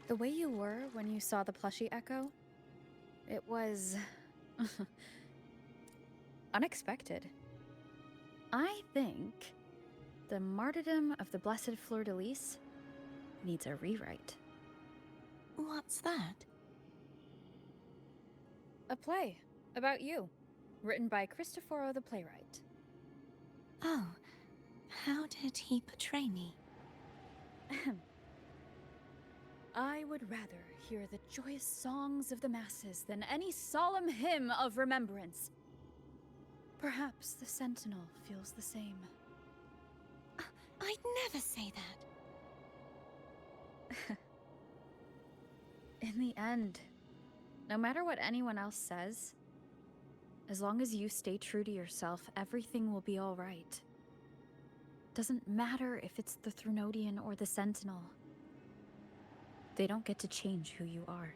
The way you were when you saw the plushie Echo, it was unexpected. I think the martyrdom of the Blessed Fleur-de-Lis needs a rewrite. What's that? A play about you, written by Cristoforo the playwright. Oh, how did he portray me? I would rather hear the joyous songs of the masses than any solemn hymn of remembrance. Perhaps the Sentinel feels the same. I'd never say that. In the end, no matter what anyone else says, as long as you stay true to yourself, everything will be all right. Doesn't matter if it's the Threnodian or the Sentinel. They don't get to change who you are.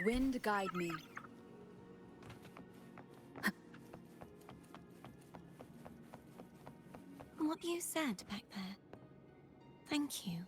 Wind guide me. What you said back there. Thank you.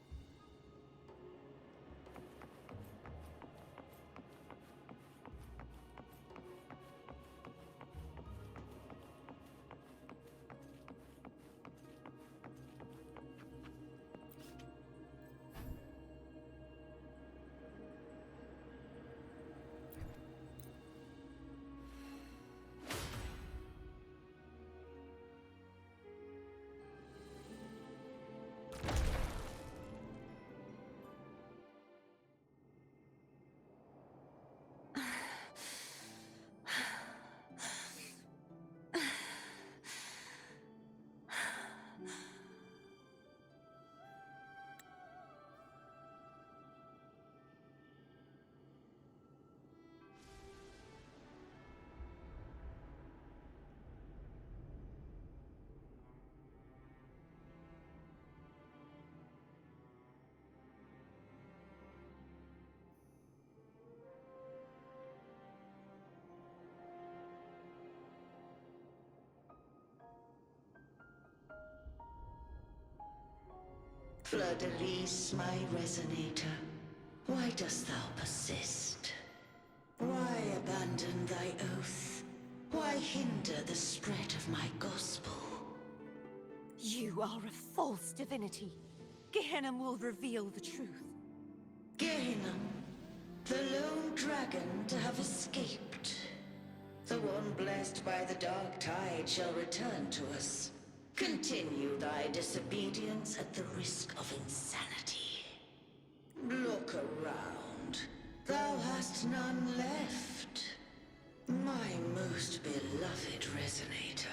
Fleur-de-Lis, my resonator, why dost thou persist? Why abandon thy oath? Why hinder the spread of my gospel? You are a false divinity. Gehenna will reveal the truth. Gehenna, the lone dragon to have escaped. The one blessed by the dark tide shall return to us. Continue thy disobedience at the risk of insanity. Look around. Thou hast none left. My most beloved resonator.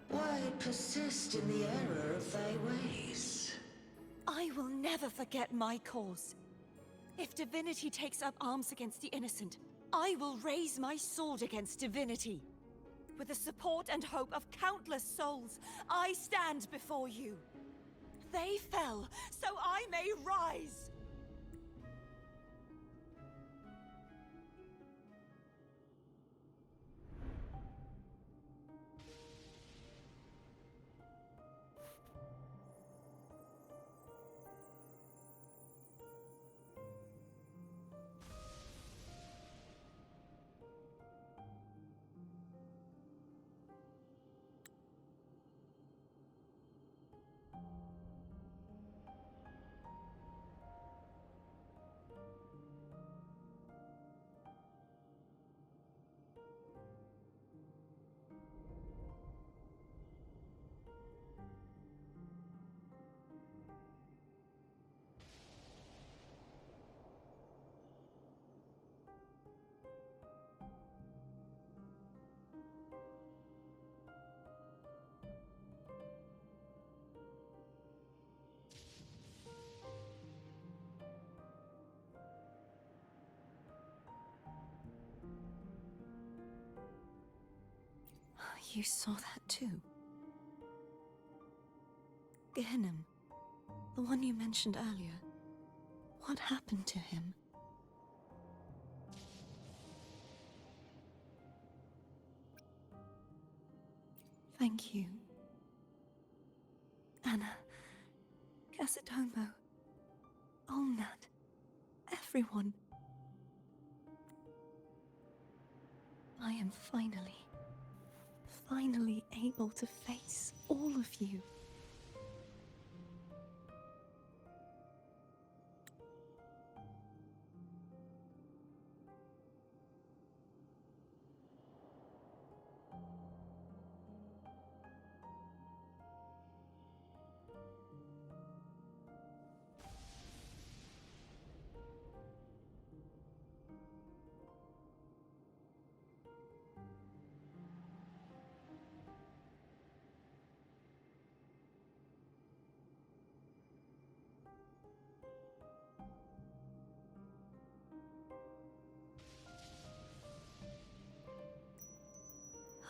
Why persist in the error of thy ways? I will never forget my cause. If divinity takes up arms against the innocent, I will raise my sword against divinity. With the support and hope of countless souls, I stand before you. They fell, so I may rise! You saw that too? Gehenna, the one you mentioned earlier. What happened to him? Thank you. Anna, Casatomo, Olnat, everyone. I am finally able to face all of you.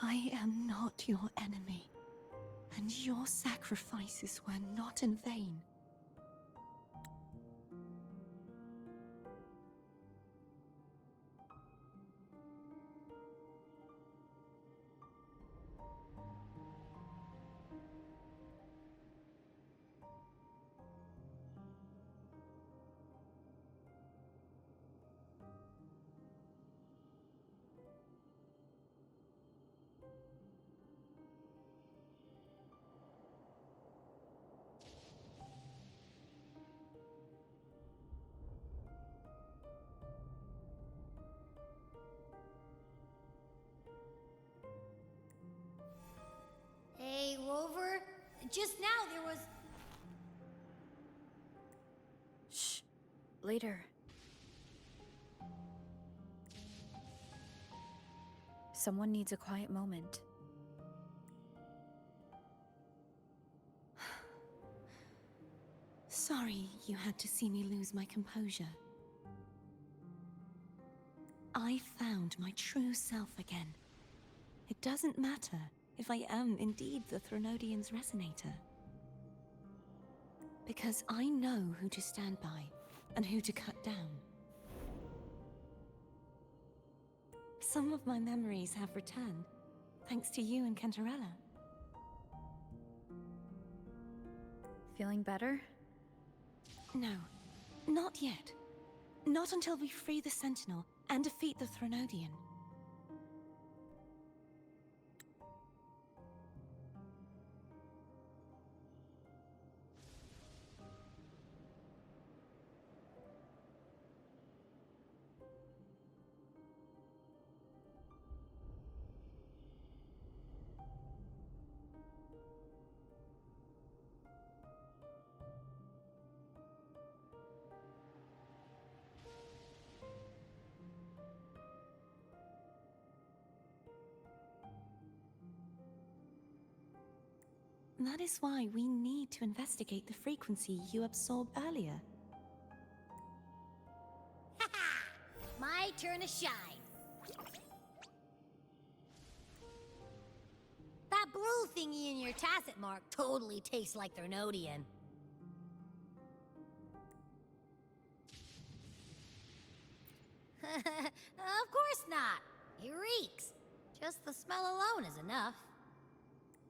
I am not your enemy, and your sacrifices were not in vain. Hey, Rover. Just now there was... Shh. Later. Someone needs a quiet moment. Sorry you had to see me lose my composure. I found my true self again. It doesn't matter if I am indeed the Threnodian's resonator. Because I know who to stand by and who to cut down. Some of my memories have returned, thanks to you and Cantarella. Feeling better? No, not yet. Not until we free the Sentinel and defeat the Threnodian. That is why we need to investigate the frequency you absorbed earlier. My turn to shine. That blue thingy in your tacit mark totally tastes like Threnodian. Of course not. It reeks. Just the smell alone is enough.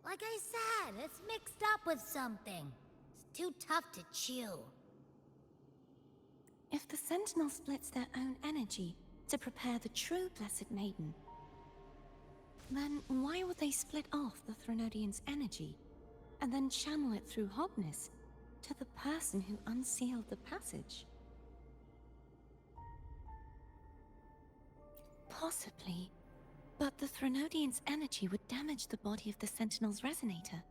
Like I said, it's mixed up with something. It's too tough to chew. If the Sentinel splits their own energy to prepare the true Blessed Maiden, then why would they split off the Threnodian's energy and then channel it through Hognis to the person who unsealed the passage? Possibly, but the Threnodian's energy would damage the body of the Sentinel's resonator.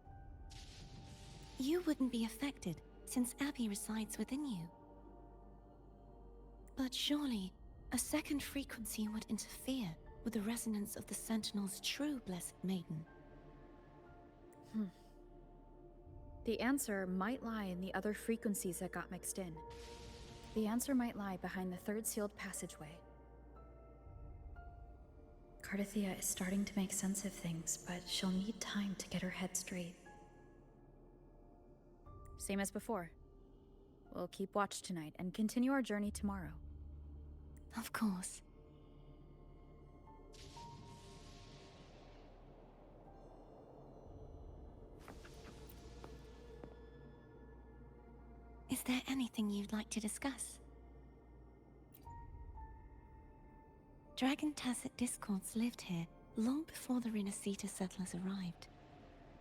You wouldn't be affected, since Abby resides within you. But surely, a second frequency would interfere with the resonance of the Sentinel's true Blessed Maiden. The answer might lie in the other frequencies that got mixed in. The answer might lie behind the third sealed passageway. Cardathia is starting to make sense of things, but she'll need time to get her head straight. Same as before. We'll keep watch tonight and continue our journey tomorrow. Of course. Is there anything you'd like to discuss? Dragon Tacet discords lived here long before the Renacita settlers arrived.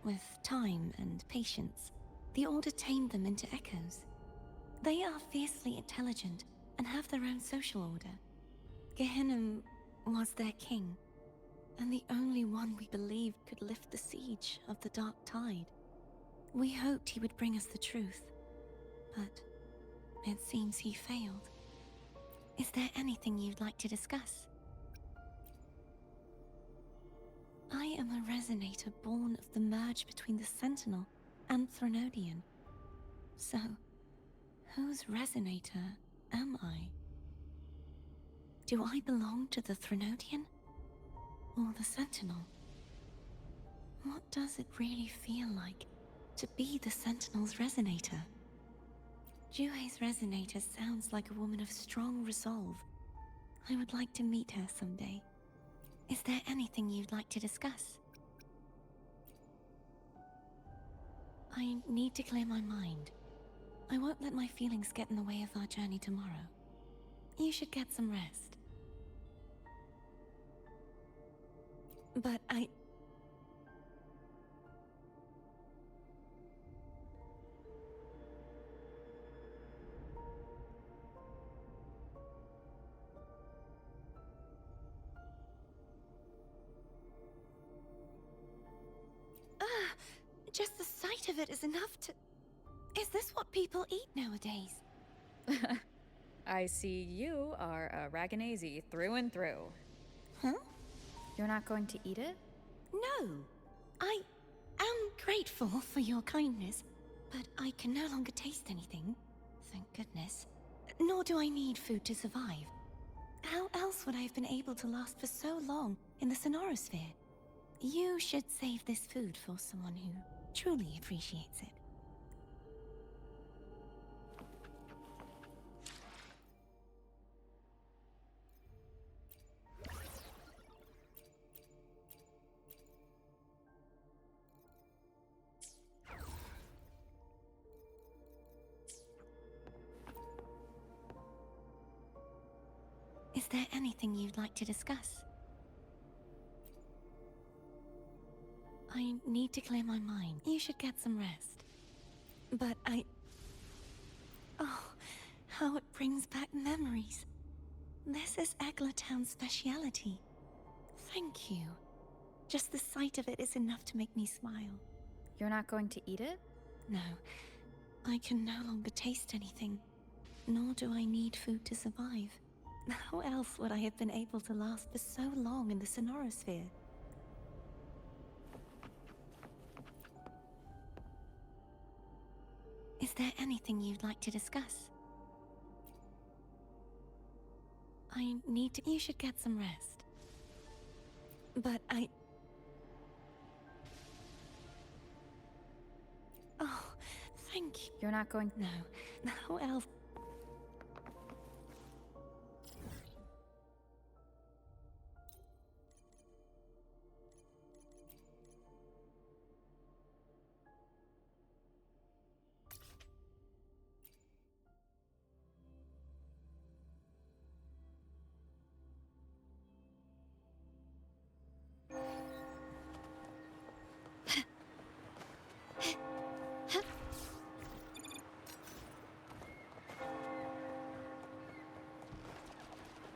With time and patience, the Order tamed them into echoes. They are fiercely intelligent and have their own social order. Gehinnom was their king, and the only one we believed could lift the siege of the Dark Tide. We hoped he would bring us the truth, but it seems he failed. Is there anything you'd like to discuss? I am a resonator born of the merge between the Sentinel and Threnodian. So, whose resonator am I? Do I belong to the Threnodian? Or the Sentinel? What does it really feel like to be the Sentinel's resonator? Juhe's resonator sounds like a woman of strong resolve. I would like to meet her someday. Is there anything you'd like to discuss? I need to clear my mind. I won't let my feelings get in the way of our journey tomorrow. You should get some rest. But just the sight of it is enough to... Is this what people eat nowadays? I see you are a Raganazi through and through. Huh? You're not going to eat it? No. I am grateful for your kindness, but I can no longer taste anything. Thank goodness. Nor do I need food to survive. How else would I have been able to last for so long in the Sonorosphere? You should save this food for someone who truly appreciates it. Is there anything you'd like to discuss? I need to clear my mind. You should get some rest. But Oh, how it brings back memories. This is Eggletown's speciality. Thank you. Just the sight of it is enough to make me smile. You're not going to eat it? No, I can no longer taste anything. Nor do I need food to survive. How else would I have been able to last for so long in the Sonorosphere? Is there anything you'd like to discuss? I need to... You should get some rest. But Oh, thank you. You're not going... No. How else...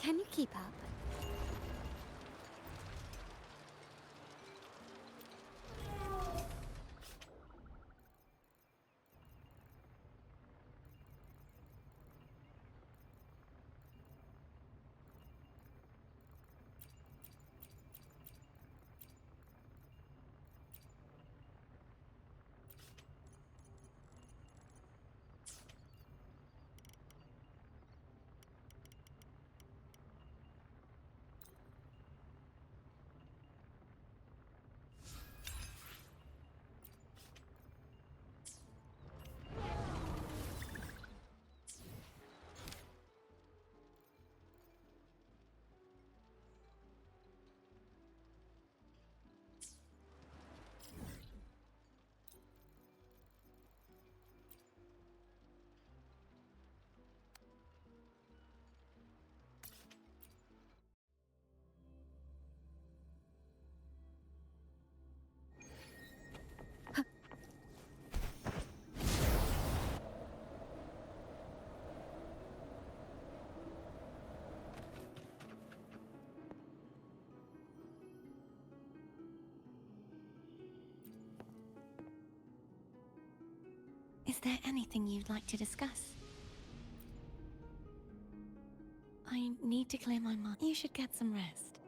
Can you keep up? Is there anything you'd like to discuss? I need to clear my mind. You should get some rest.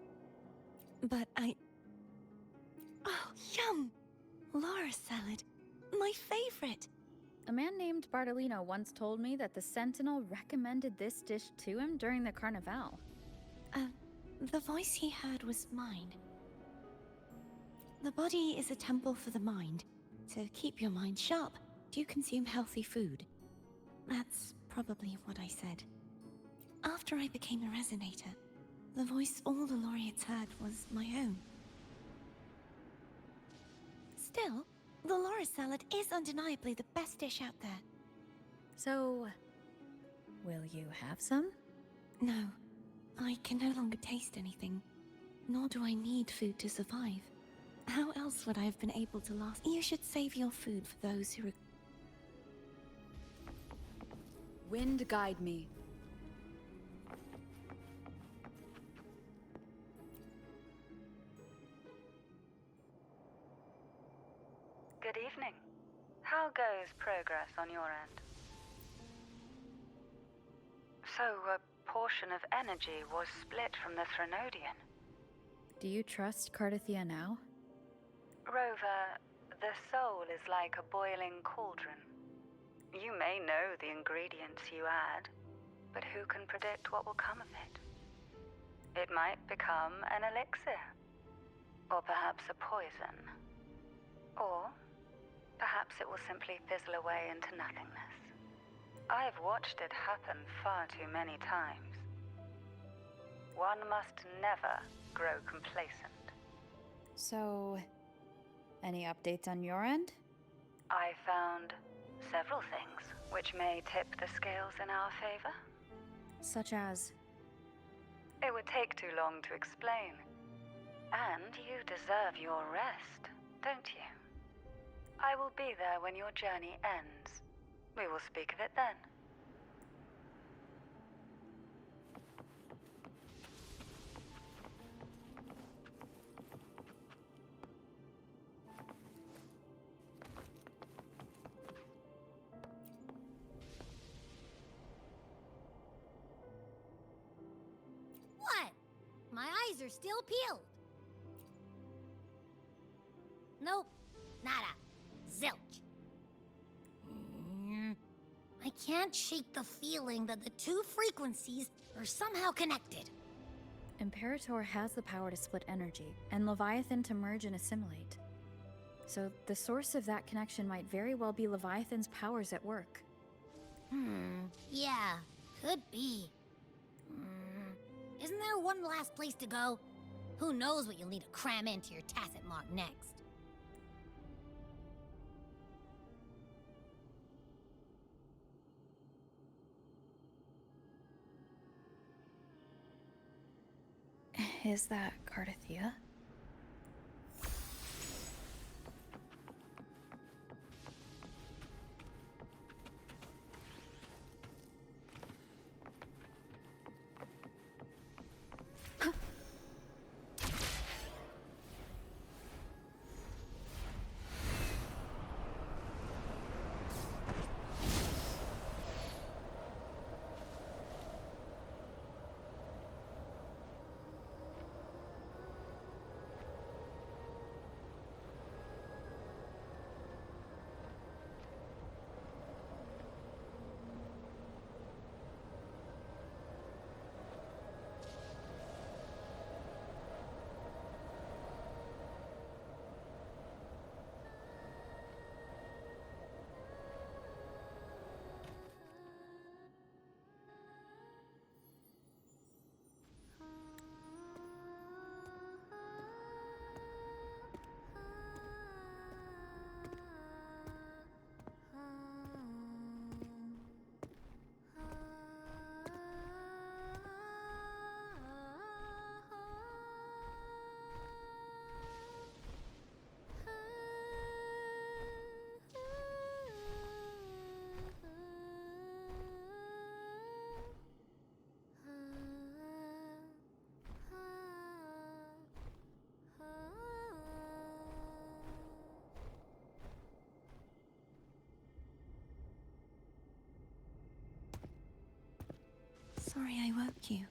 But Oh, yum! Laura salad. My favorite. A man named Bartolino once told me that the Sentinel recommended this dish to him during the Carnival. The voice he heard was mine. The body is a temple for the mind. To keep your mind sharp, do you consume healthy food? That's probably what I said. After I became a resonator, the voice all the laureates heard was my own. Still, the Laura salad is undeniably the best dish out there. So, will you have some? No, I can no longer taste anything, nor do I need food to survive. How else would I have been able to last? You should save your food for those who Wind guide me. Good evening. How goes progress on your end? So, a portion of energy was split from the Threnodian. Do you trust Cardathia now? Rover, the soul is like a boiling cauldron. You may know the ingredients you add, but who can predict what will come of it? It might become an elixir, or perhaps a poison, or perhaps it will simply fizzle away into nothingness. I've watched it happen far too many times. One must never grow complacent. So, any updates on your end? I found several things which may tip the scales in our favor. Such as... It would take too long to explain. And you deserve your rest, don't you? I will be there when your journey ends. We will speak of it then. What? My eyes are still peeled. Nope. Nada. Zilch. I can't shake the feeling that the two frequencies are somehow connected. Imperator has the power to split energy, and Leviathan to merge and assimilate. So the source of that connection might very well be Leviathan's powers at work. Yeah, could be. Isn't there one last place to go? Who knows what you'll need to cram into your tacit mark next? Is that Cardathia? Sorry I woke you.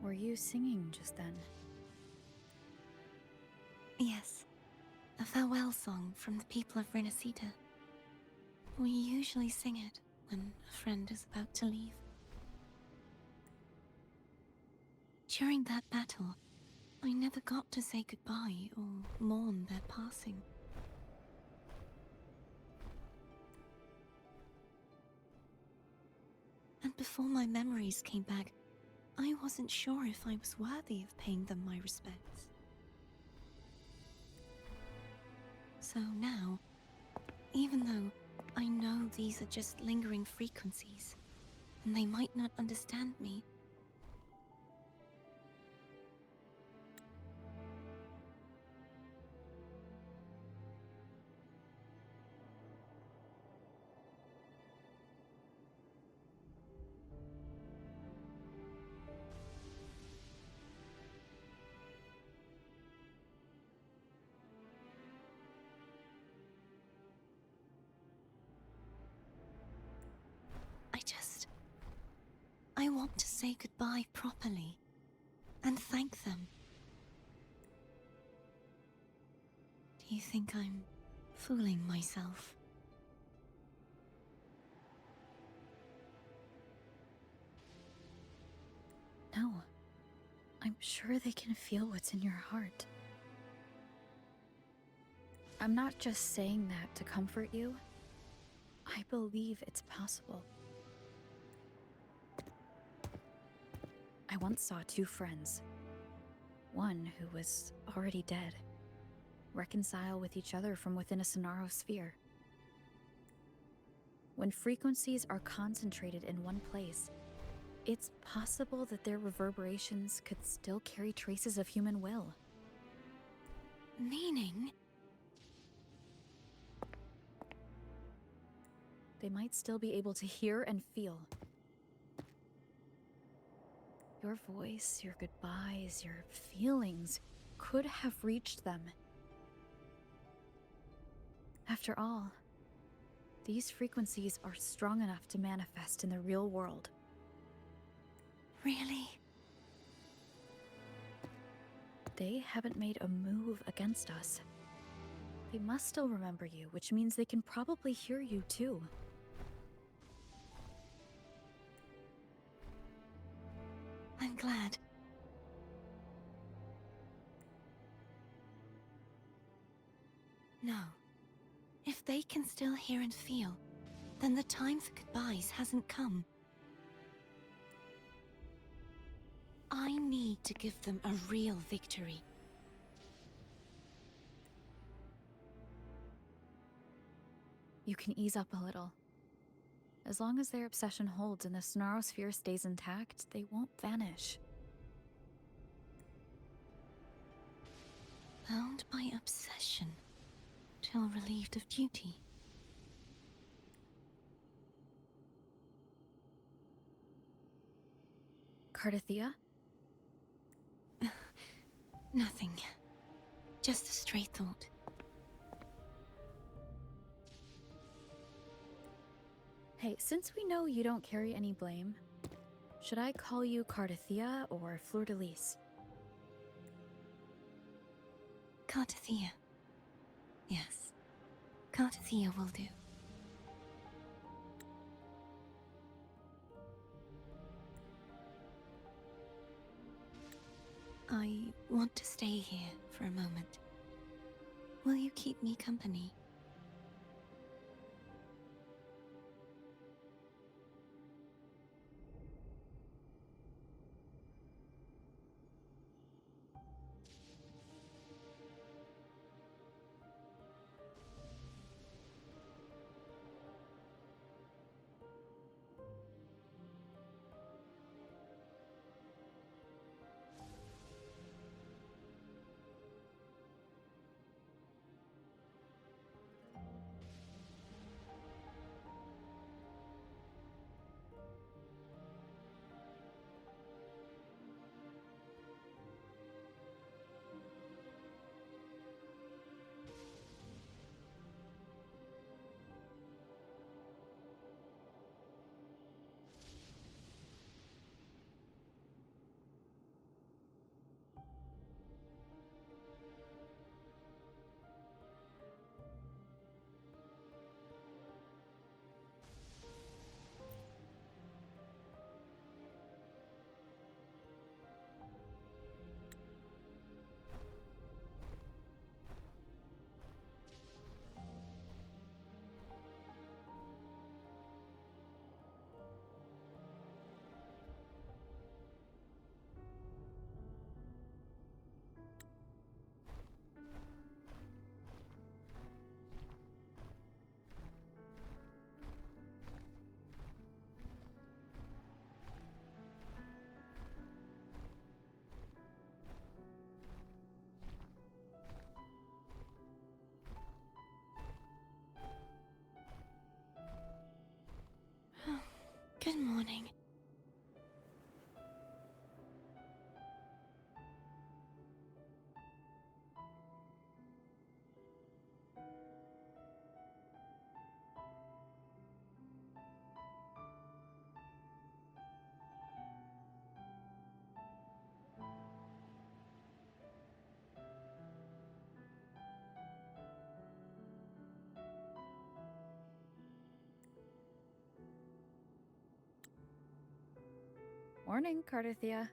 Were you singing just then? Yes, a farewell song from the people of Renacita. We usually sing it when a friend is about to leave. During that battle, I never got to say goodbye or mourn their passing. And before my memories came back, I wasn't sure if I was worthy of paying them my respects. So now, even though I know these are just lingering frequencies, and they might not understand me, I want to say goodbye properly and thank them. Do you think I'm fooling myself? I'm sure they can feel what's in your heart. I'm not just saying that to comfort you. I believe it's possible. I once saw two friends. One who was already dead, reconcile with each other from within a Sonaro sphere. When frequencies are concentrated in one place, it's possible that their reverberations could still carry traces of human will. Meaning? They might still be able to hear and feel. Your voice, your goodbyes, your feelings could have reached them. After all, these frequencies are strong enough to manifest in the real world. Really? They haven't made a move against us. They must still remember you, which means they can probably hear you too. I'm glad. No. If they can still hear and feel, then the time for goodbyes hasn't come. I need to give them a real victory. You can ease up a little. As long as their obsession holds and the Sonaro sphere stays intact, they won't vanish. Bound by obsession, till relieved of duty. Cardathia? Nothing. Just a stray thought. Hey, since we know you don't carry any blame, should I call you Cardathia or Fleur-de-Lis? Cardathia. Yes. Cardathia will do. I want to stay here for a moment. Will you keep me company? Good morning. Morning, Cardathia.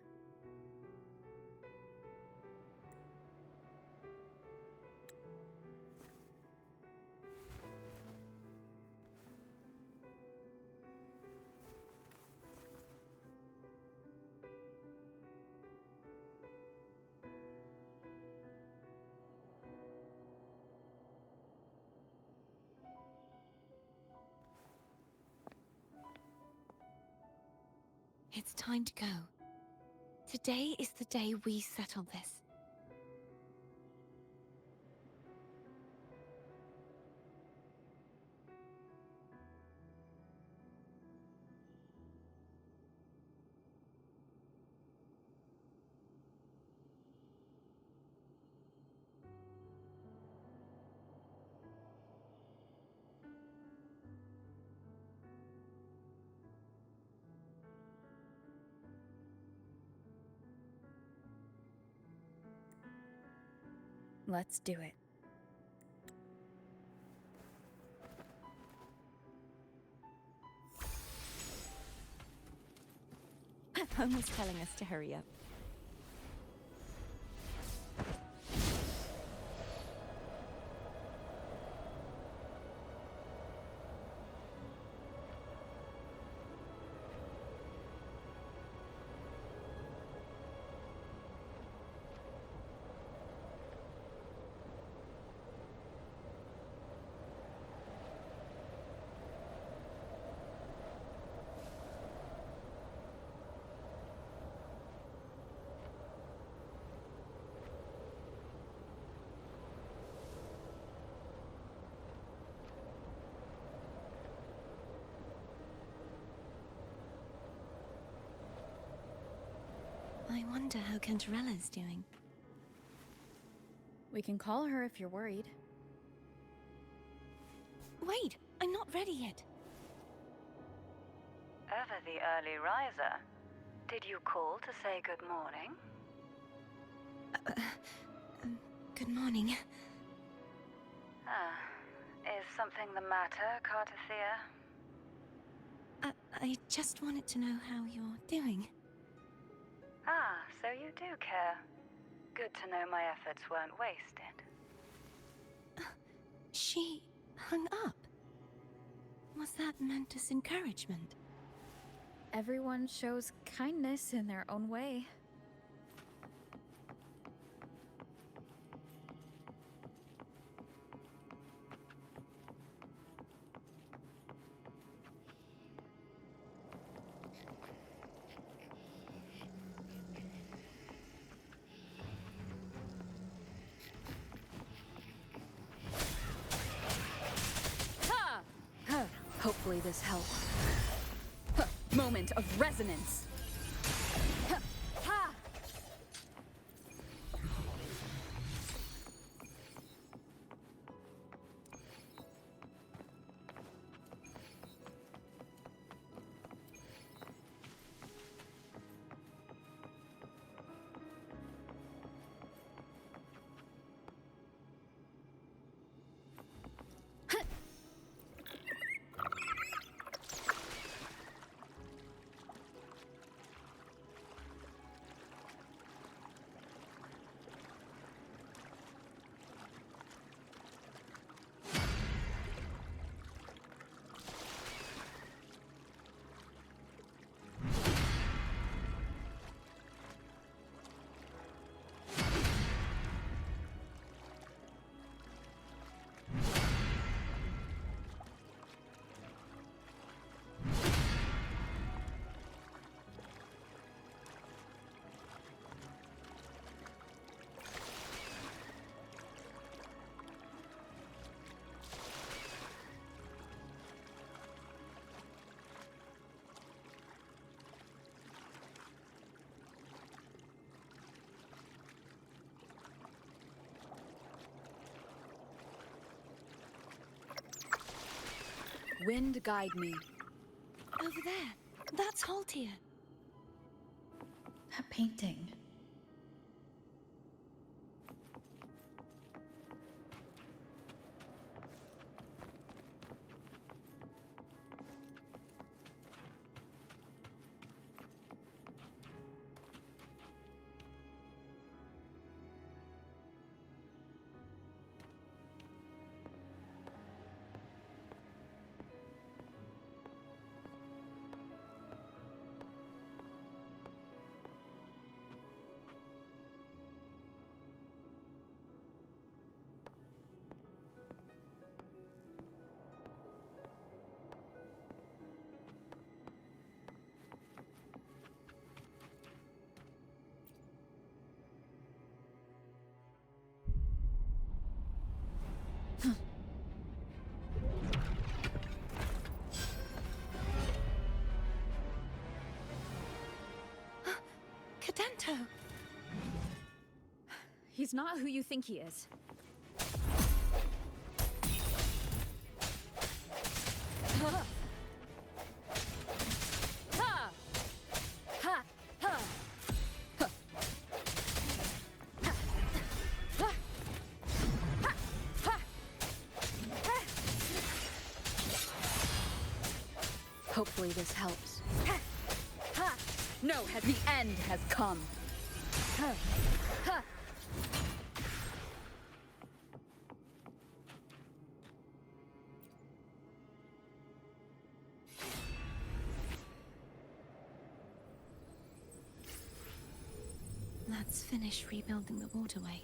It's time to go. Today is the day we settle this. Let's do it. Home was telling us to hurry up. I wonder how Cantarella's doing. We can call her if you're worried. Wait, I'm not ready yet. Ever the early riser. Did you call to say good morning? Good morning. Ah, is something the matter, Cartathea? I just wanted to know how you're doing. Ah, so you do care. Good to know my efforts weren't wasted. She hung up. Was that meant as encouragement? Everyone shows kindness in their own way. Hopefully this helps. Moment of resonance. Wind guide me. Over there. That's Haltia. That painting. Cadento! He's not who you think he is. Ha! Ha! Ha! Ha! Ha! Ha! Ha! Ha! Hopefully this helps. Ha! Ha! No, the end has come. Ha! Ha! Let's finish rebuilding the waterway.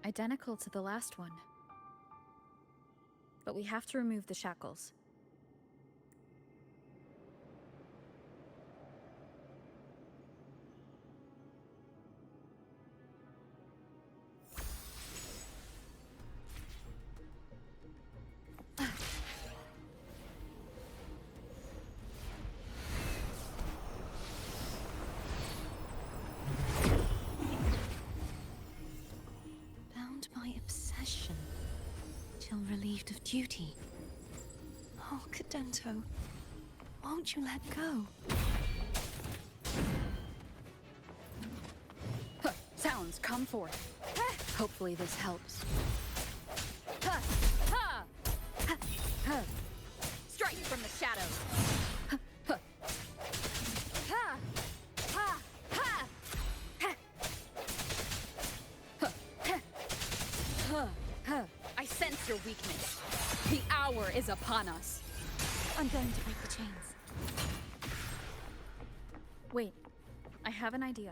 Identical to the last one. But we have to remove the shackles. Bound by obsession, till relieved of duty. Oh, Cadento, won't you let go? Huh, sounds, come forth. Hopefully this helps. Ha! Ha! Ha! Ha! Strike from the shadows. Ha! Ha! Ha! Ha! Ha! Ha! Ha! Ha! Ha! Ha! I sense your weakness. The hour is upon us. I'm going to break the chains. Wait, I have an idea.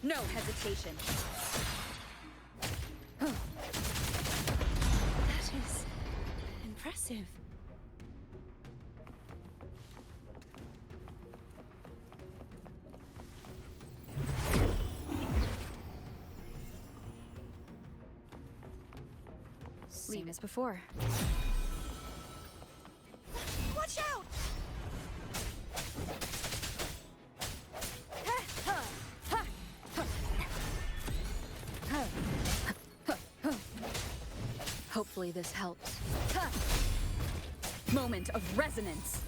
No hesitation. That is impressive. Same as before. Watch out! Hopefully this helps. Moment of resonance.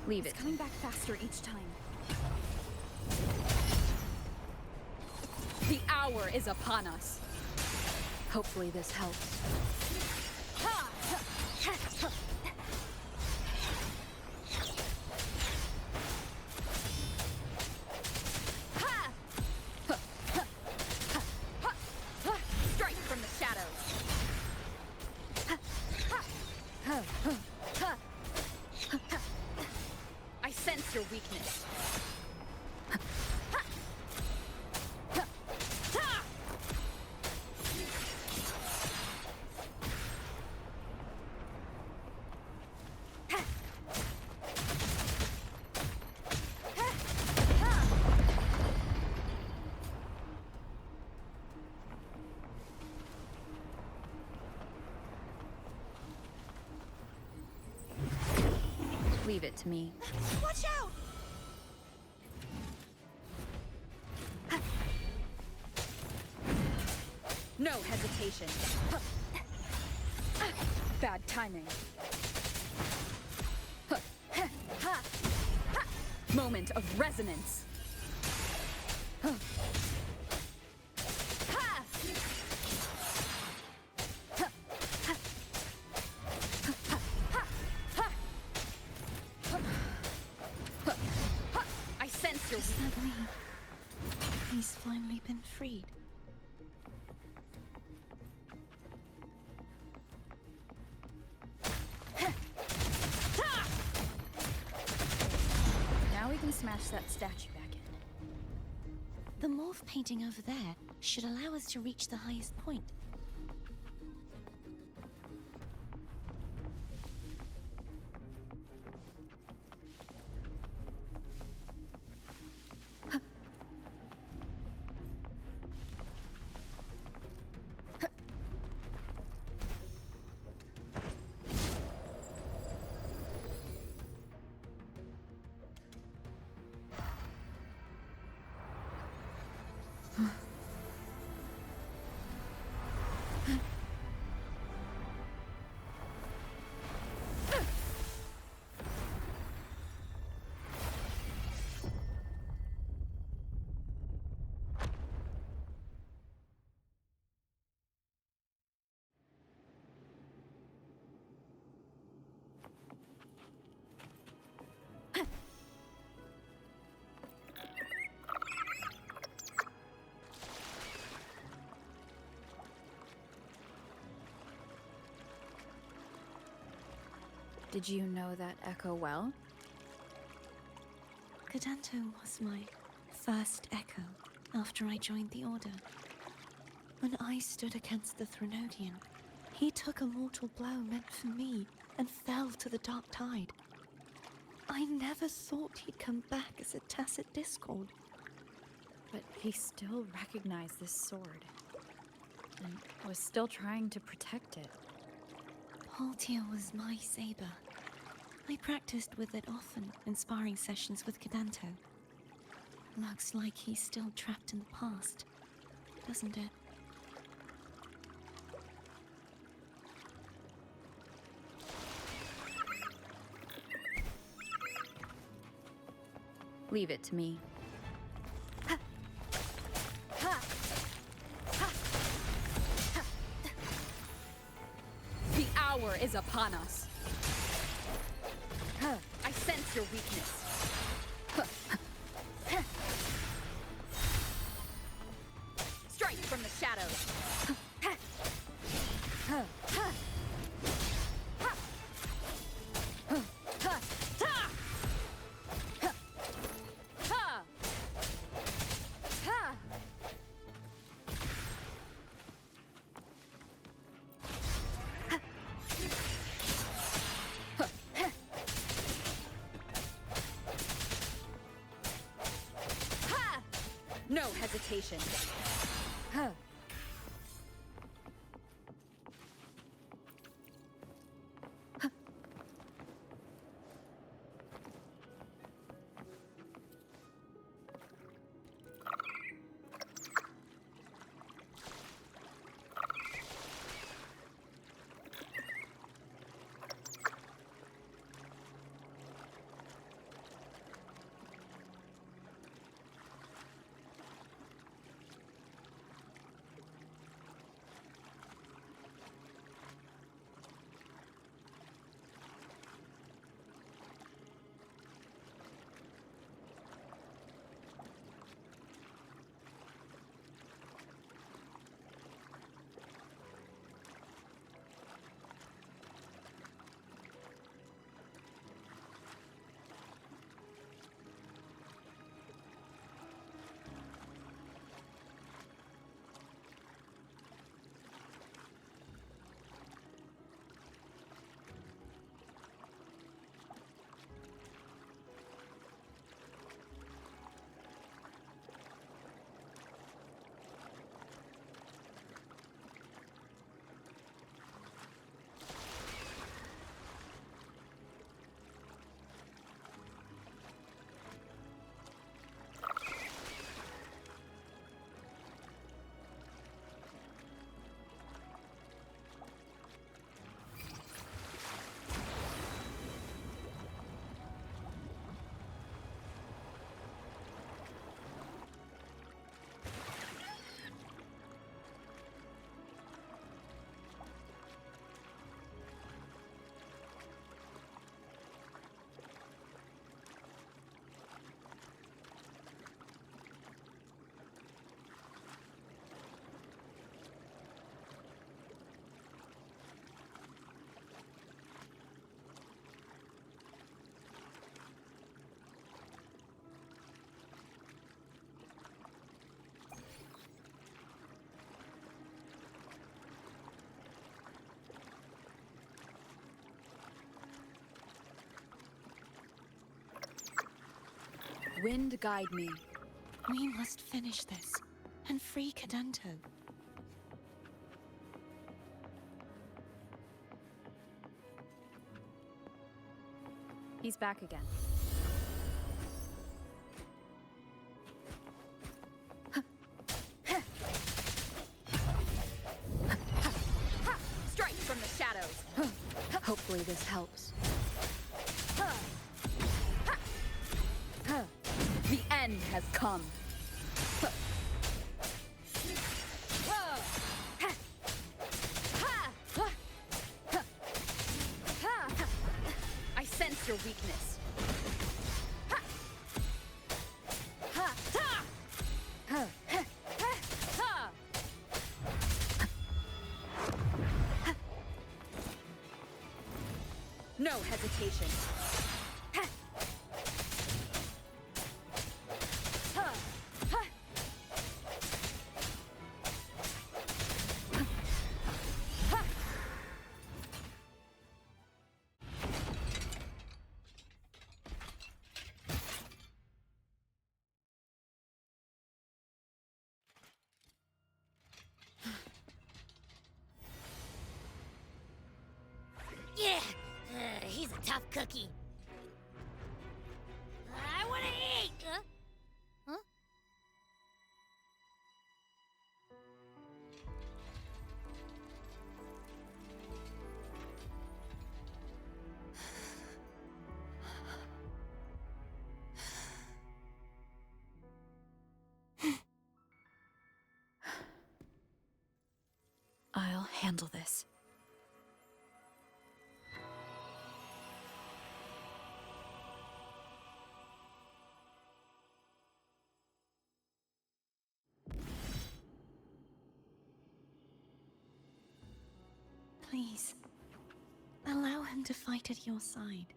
Leave it. It's coming back faster each time. The hour is upon us. Hopefully this helps. Strike from the shadows. I sense your weakness. Leave it to me. Watch out! No hesitation. Bad timing. Moment of resonance. I sense your... Is that me? He's finally been freed. Now we can smash that statue back in. The morph painting over there should allow us to reach the highest point. Did you know that echo well? Cadanto was my first echo after I joined the Order. When I stood against the Threnodian, he took a mortal blow meant for me and fell to the dark tide. I never thought he'd come back as a tacit discord. But he still recognized this sword. And was still trying to protect it. Haltia was my saber. I practiced with it often in sparring sessions with Cadanto. Looks like he's still trapped in the past, doesn't it? Leave it to me. The hour is upon us. I sense your weakness. Strike from the shadows. No hesitation. Wind guide me. We must finish this and free Cadanto. He's back again. Strike from the shadows. Hopefully this helps. The end has come. I sense your weakness. No hesitation. Yeah, he's a tough cookie. I want to eat! Huh? I'll handle this. Please, allow him to fight at your side.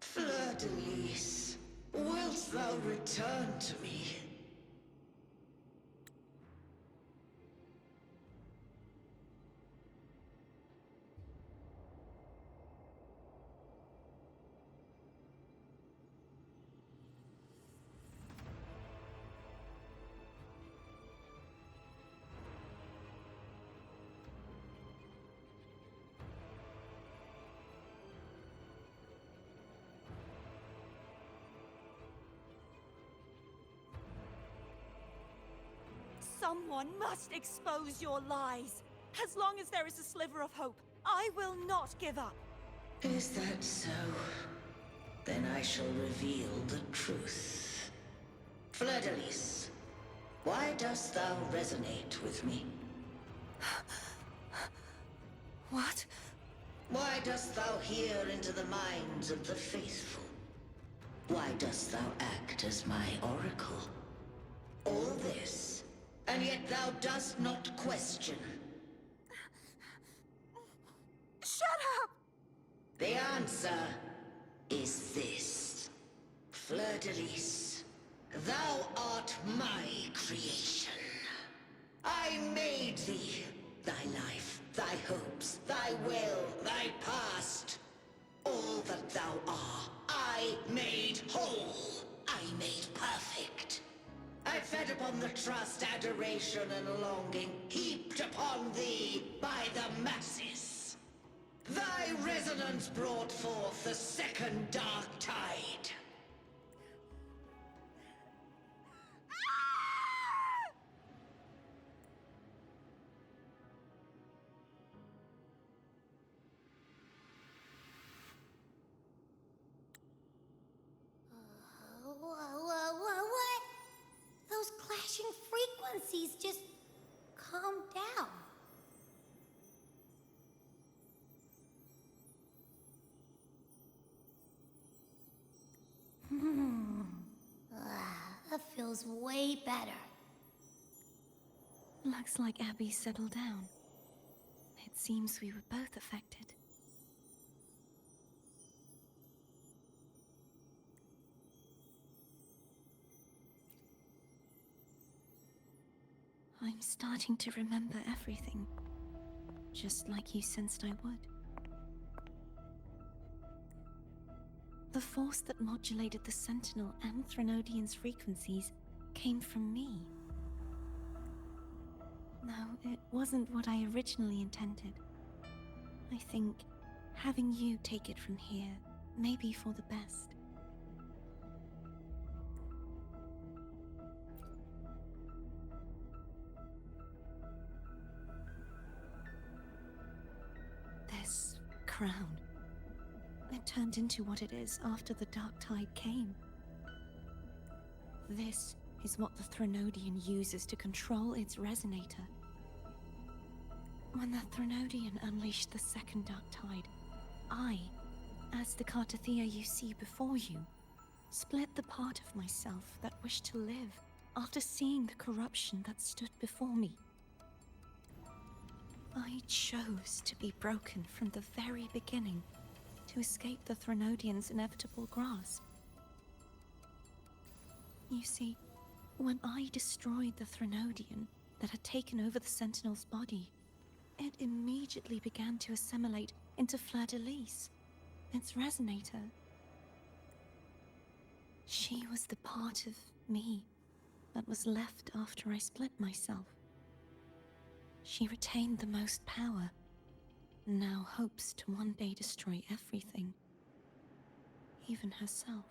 Fleur-de-Lis, wilt thou return to me? Someone must expose your lies. As long as there is a sliver of hope, I will not give up. Is that so? Then I shall reveal the truth. Fleur-de-Lis, why dost thou resonate with me? What? Why dost thou hear into the minds of the faithful? Why dost thou act as my oracle? All this, and yet thou dost not question. Shut up! The answer is this. Fleur-de-Lis, thou art my creation. I made thee, thy life, thy hopes, thy will, thy past. All that thou art, I made whole. I made perfect. I fed upon the trust, adoration, and longing heaped upon thee by the masses. Thy resonance brought forth the second dark tide. please, just calm down. That feels way better. Looks like Abby settled down. It seems we were both affected. I'm starting to remember everything, just like you sensed I would. The force that modulated the Sentinel and Threnodian's frequencies came from me. No, it wasn't what I originally intended. I think having you take it from here may be for the best. This crown, it turned into what it is after the Dark Tide came. This is what the Threnodian uses to control its resonator. When the Threnodian unleashed the second Dark Tide, I, as the Cartathea you see before you, split the part of myself that wished to live after seeing the corruption that stood before me. I chose to be broken from the very beginning to escape the Threnodian's inevitable grasp. You see, when I destroyed the Threnodian that had taken over the Sentinel's body, it immediately began to assimilate into Fleur-de-Lis, its resonator. She was the part of me that was left after I split myself. She retained the most power, and now hopes to one day destroy everything, even herself.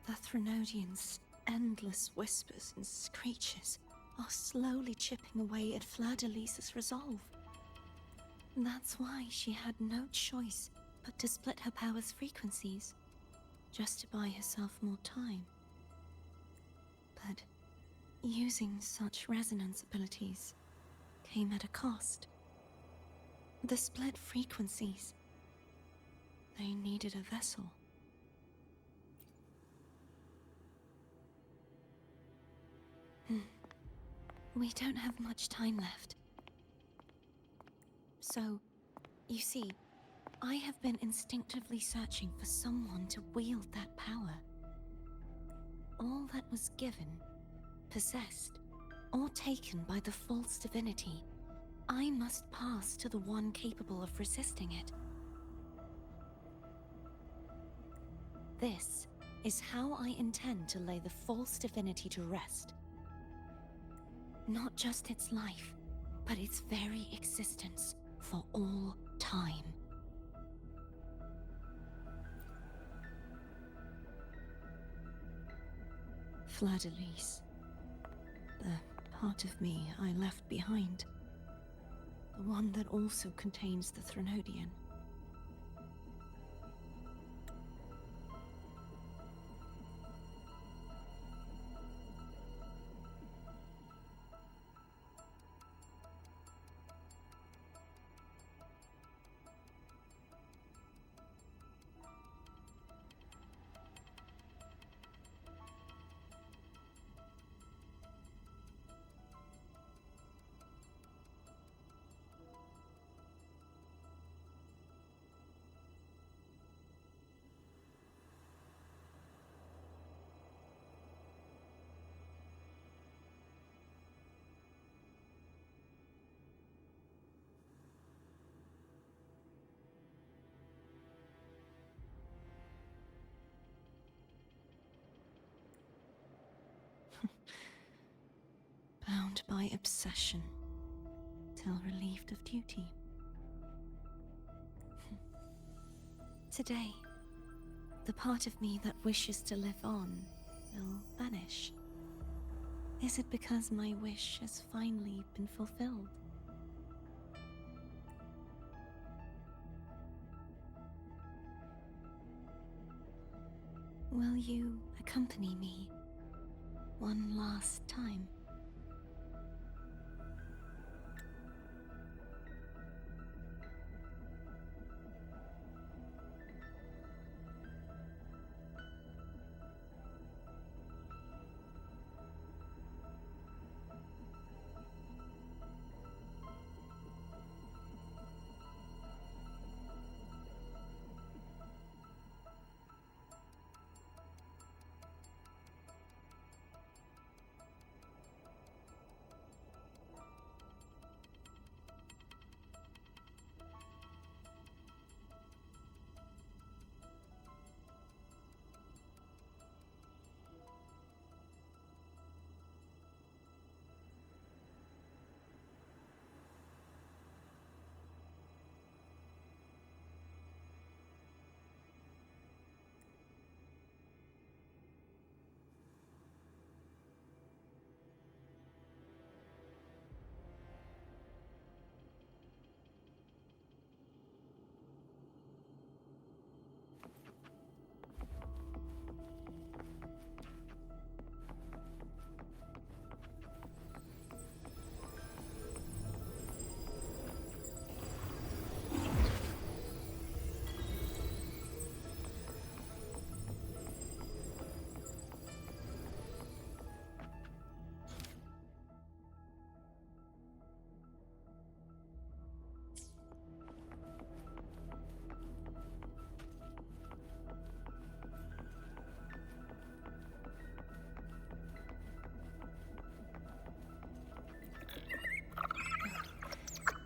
The Threnodian's endless whispers and screeches are slowly chipping away at Fleur-de-Lis's resolve. That's why she had no choice but to split her power's frequencies, just to buy herself more time. But using such resonance abilities came at a cost. The split frequencies, they needed a vessel. We don't have much time left. So, you see, I have been instinctively searching for someone to wield that power. All that was given, possessed, or taken by the false divinity, I must pass to the one capable of resisting it. This is how I intend to lay the false divinity to rest. Not just its life, but its very existence for all time. Fleur-de-Lis, the part of me I left behind, the one that also contains the Threnodian. bound by obsession till relieved of duty. Today, the part of me that wishes to live on will vanish. Is it because my wish has finally been fulfilled? Will you accompany me one last time?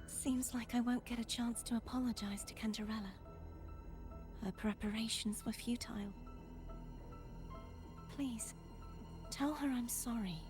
Seems like I won't get a chance to apologize to Cantarella. Her preparations were futile. Please, tell her I'm sorry.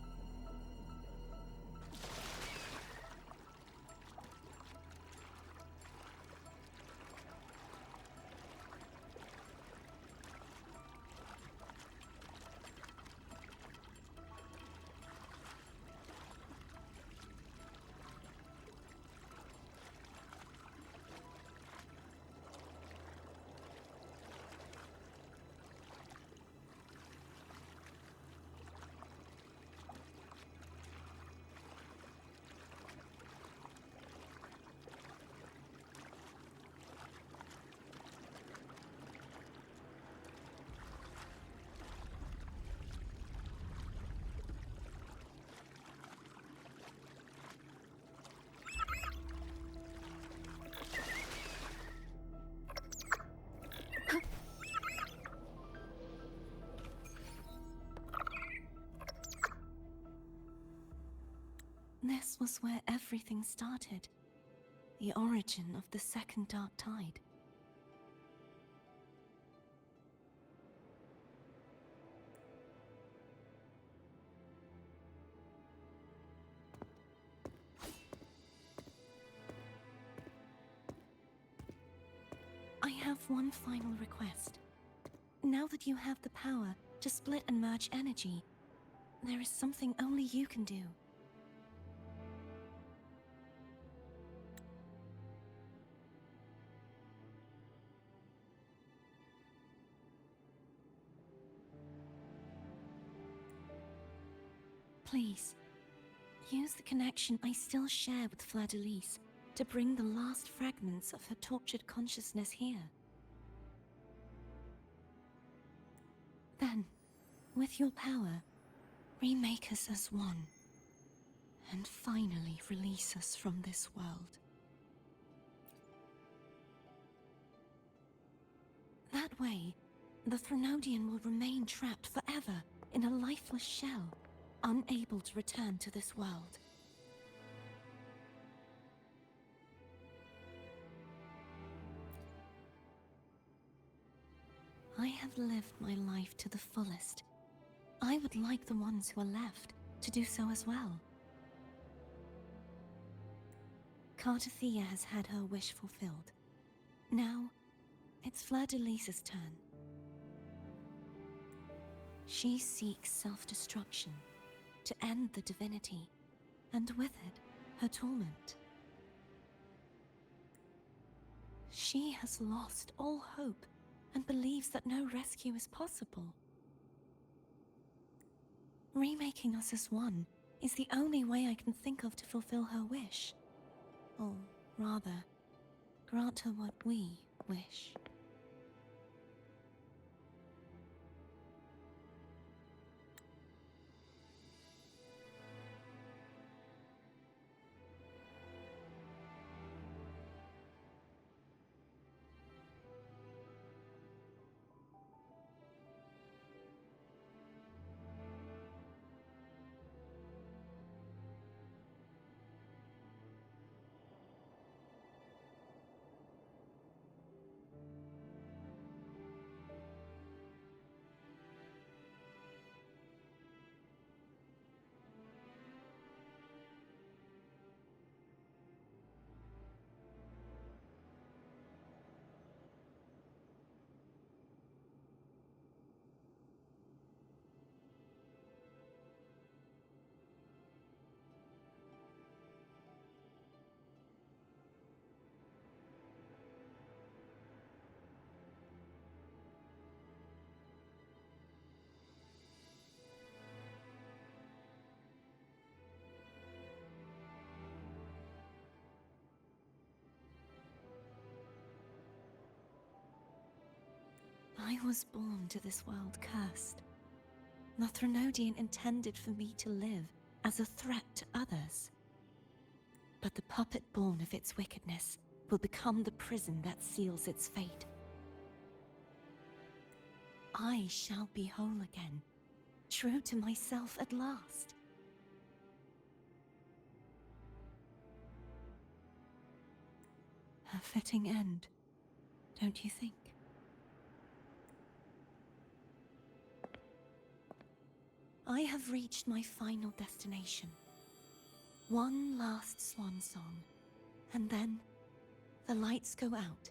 This was where everything started. The origin of the second dark tide. I have one final request. Now that you have the power to split and merge energy, there is something only you can do. Please, use the connection I still share with Fleur-de-Lis to bring the last fragments of her tortured consciousness here. Then, with your power, remake us as one, and finally release us from this world. That way, the Threnodian will remain trapped forever in a lifeless shell, unable to return to this world. I have lived my life to the fullest. I would like the ones who are left to do so as well. Cartathea has had her wish fulfilled. Now, it's Fleur-de-Lis's turn. She seeks self-destruction to end the divinity, and with it, her torment. She has lost all hope and believes that no rescue is possible. Remaking us as one is the only way I can think of to fulfill her wish. Or rather, grant her what we wish. I was born to this world cursed. The Threnodian intended for me to live as a threat to others. But the puppet born of its wickedness will become the prison that seals its fate. I shall be whole again, true to myself at last. A fitting end, don't you think? I have reached my final destination. One last swan song, and then the lights go out.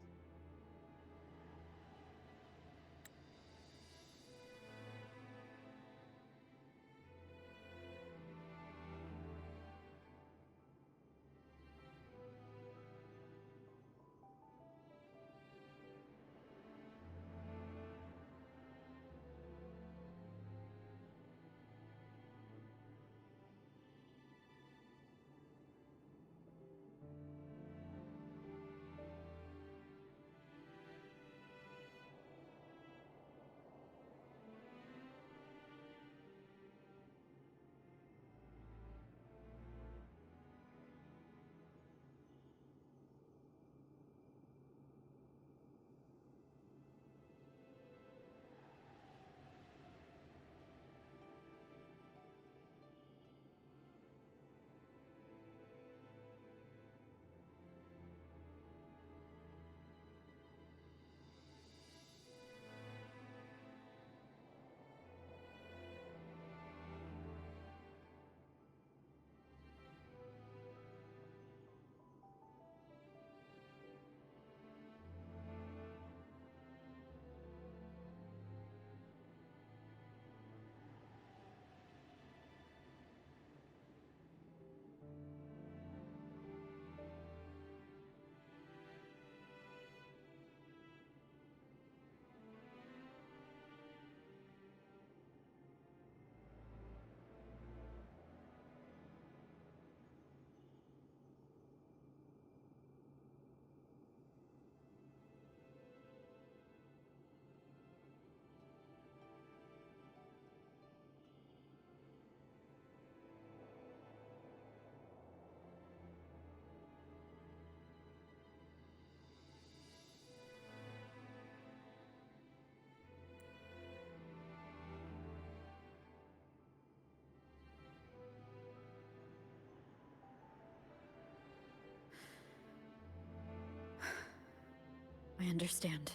I understand.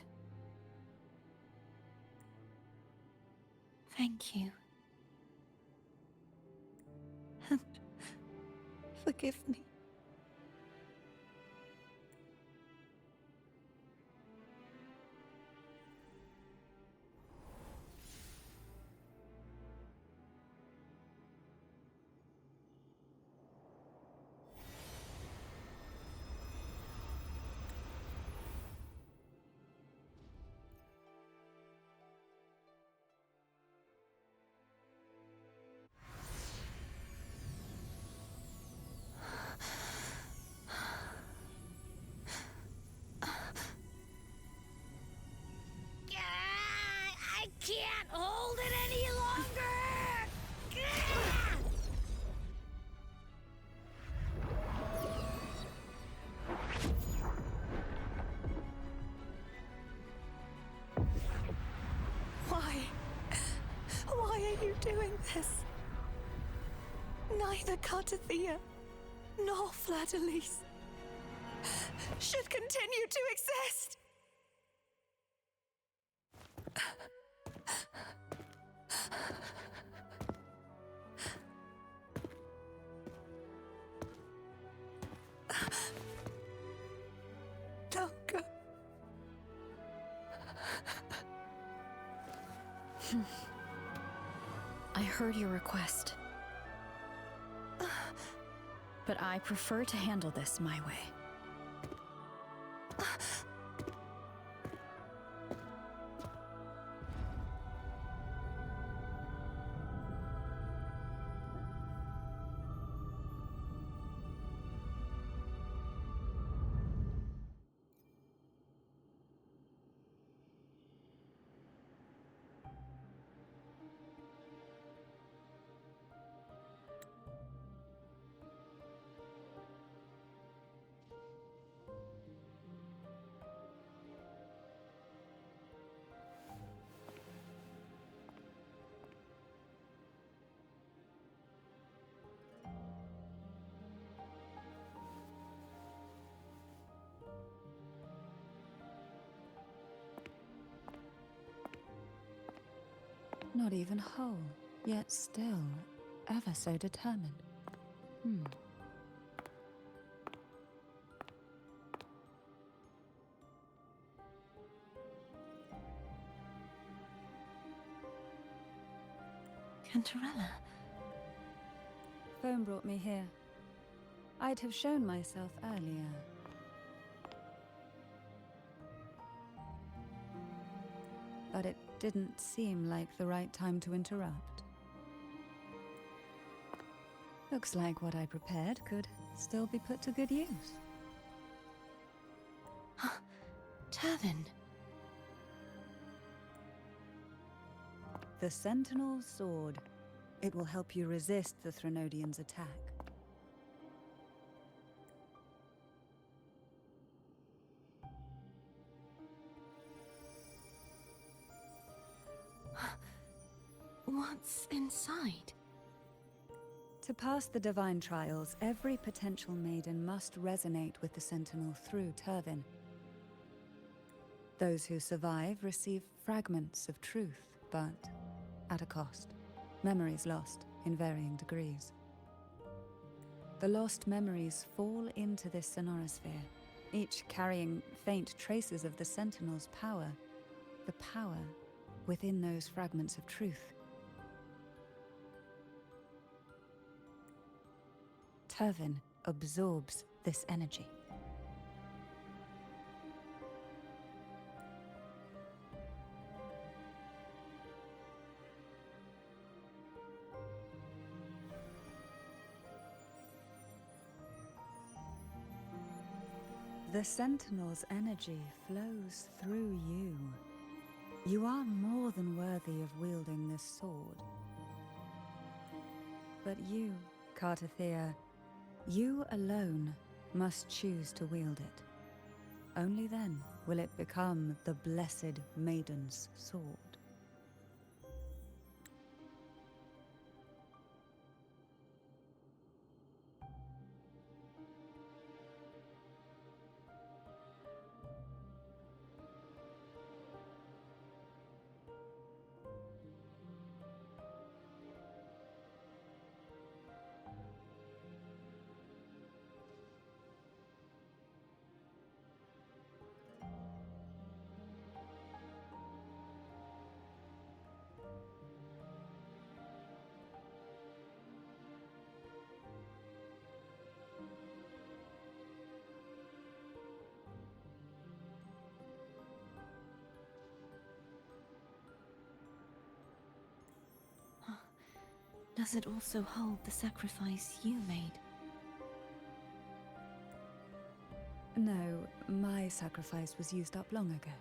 Thank you. And forgive me. doing this. Neither Cartathea nor Fladelise should continue to exist. Longer. I heard your request. But I prefer to handle this my way. Not even whole, yet still ever so determined. Cantarella. Phone brought me here. I'd have shown myself earlier. But it didn't seem like the right time to interrupt. Looks like what I prepared could still be put to good use. Turvin. The Sentinel's Sword. It will help you resist the Threnodians' attack. What's inside? To pass the divine trials, every potential maiden must resonate with the Sentinel through Turvin. Those who survive receive fragments of truth, but at a cost. Memories lost in varying degrees. The lost memories fall into this sonorosphere, each carrying faint traces of the Sentinel's power, the power within those fragments of truth. Turvin absorbs this energy. The Sentinel's energy flows through you. You are more than worthy of wielding this sword. But you, Cartathea, you alone must choose to wield it. Only then will it become the Blessed Maiden's sword. Does it also hold the sacrifice you made? No, my sacrifice was used up long ago.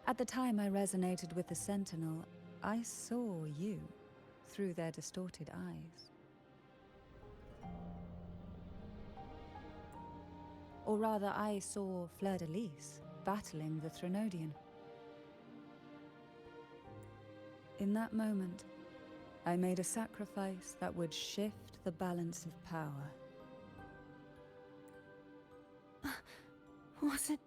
At the time I resonated with the Sentinel, I saw you through their distorted eyes. Or rather, I saw Fleur-de-Lis battling the Threnodian. In that moment, I made a sacrifice that would shift the balance of power. Was it?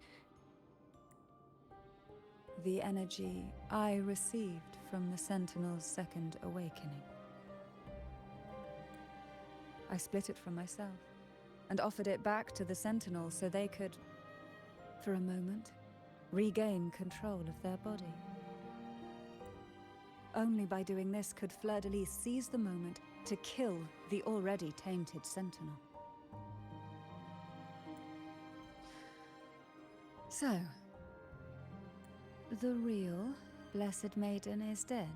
The energy I received from the Sentinel's second awakening. I split it from myself and offered it back to the Sentinel so they could, for a moment, regain control of their body. Only by doing this could Fleur-de-Lis seize the moment to kill the already tainted Sentinel. So, the real Blessed Maiden is dead.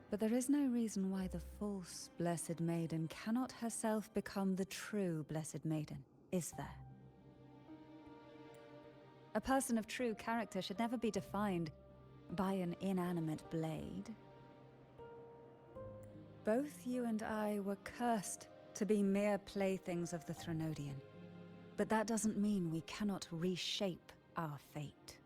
But there is no reason why the false Blessed Maiden cannot herself become the true Blessed Maiden, is there? A person of true character should never be defined by an inanimate blade. Both you and I were cursed to be mere playthings of the Threnodian. But that doesn't mean we cannot reshape our fate.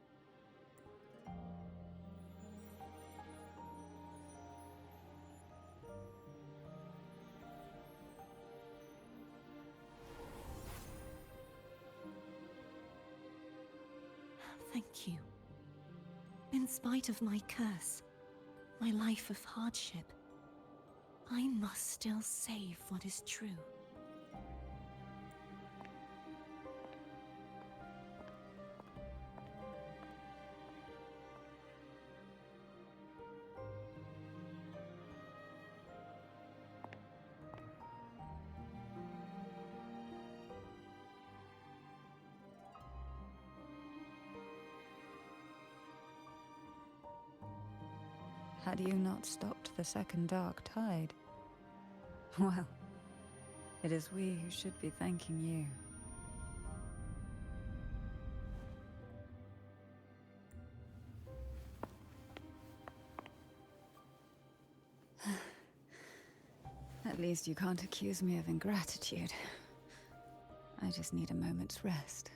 Thank you. In spite of my curse, my life of hardship, I must still save what is true. Had you not stopped the second dark tide? Well, it is we who should be thanking you. At least you can't accuse me of ingratitude. I just need a moment's rest.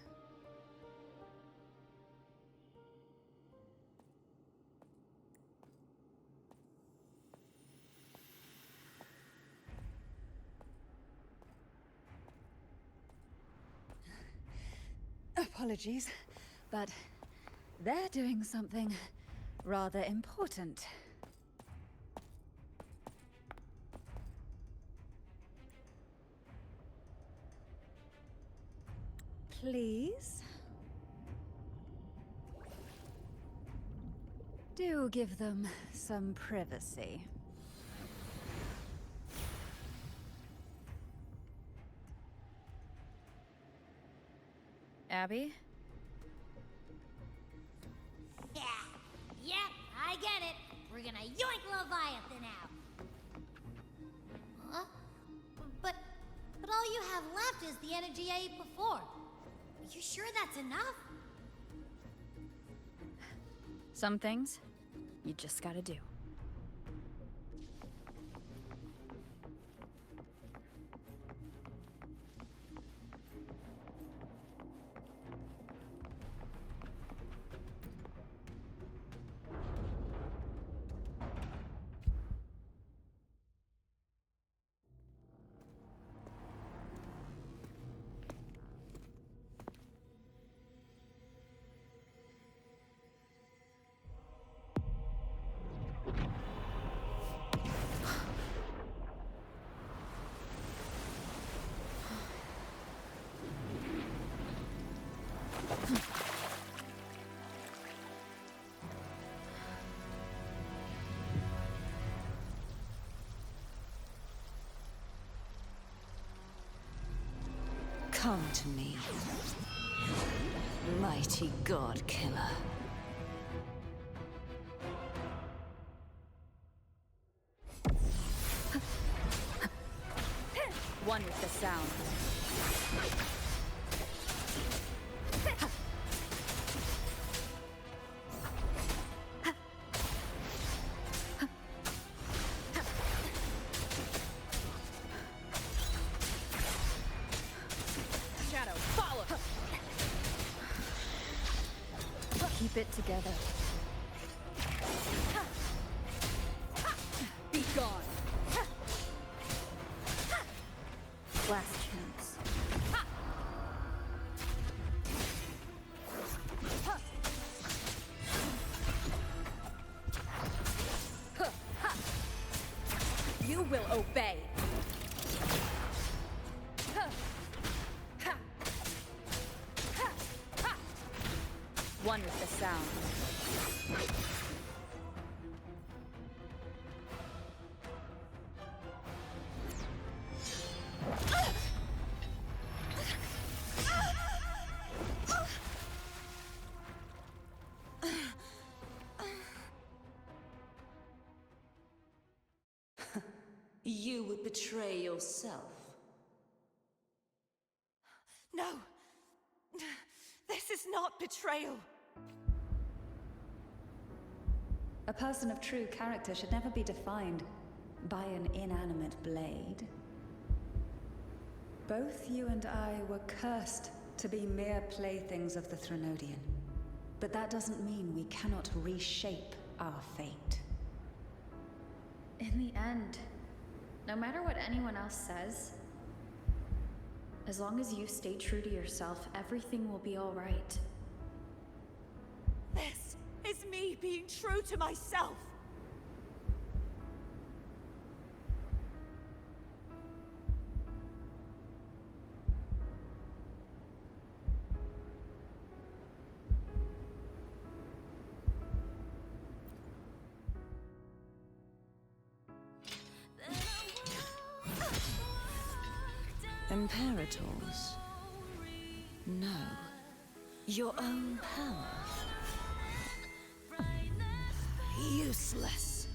Apologies, but they're doing something rather important. Please? Do give them some privacy. Abby? Yeah, yep, I get it. We're gonna yoink Leviathan out. Huh? But all you have left is the energy I ate before. Are you sure that's enough? Some things, you just gotta do. Come to me, mighty god killer. One with the sound. keep it together. Be gone. Last chance. You will obey. One with the sound. You would betray yourself. No! This is not betrayal! A person of true character should never be defined by an inanimate blade. Both you and I were cursed to be mere playthings of the Threnodian. But that doesn't mean we cannot reshape our fate. In the end, no matter what anyone else says, as long as you stay true to yourself, everything will be all right. This is me being true to myself! Imperators? No. Your own power? Useless.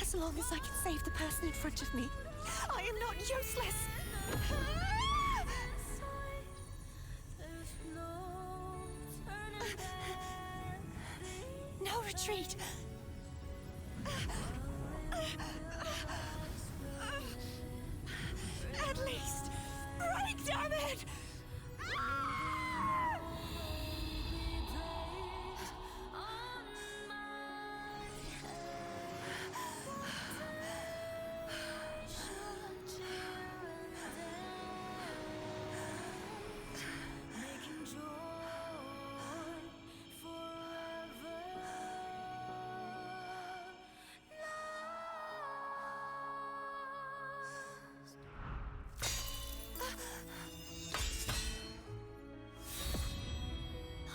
As long as I can save the person in front of me, I am not useless! No retreat! At least, break, damn it!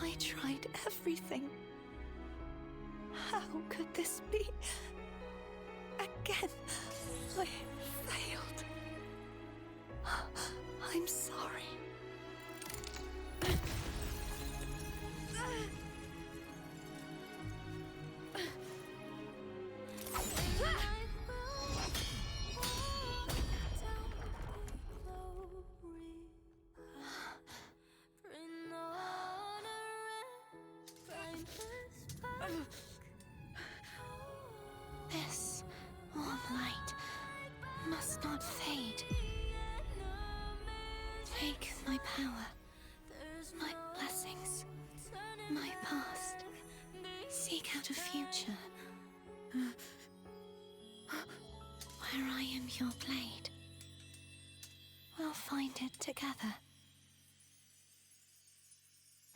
I tried everything. How could this be? Again, I failed. I'm sorry. This warm light must not fade. Take my power, my blessings, my past. Seek out a future where I am your blade. We'll find it together.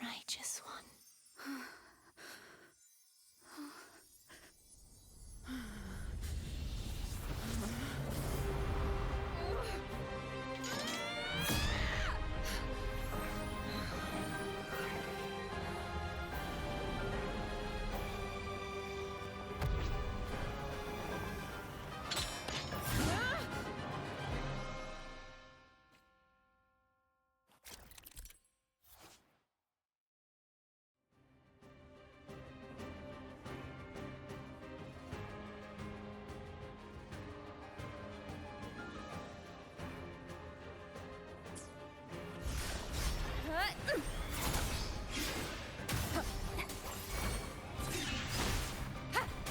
Righteous one.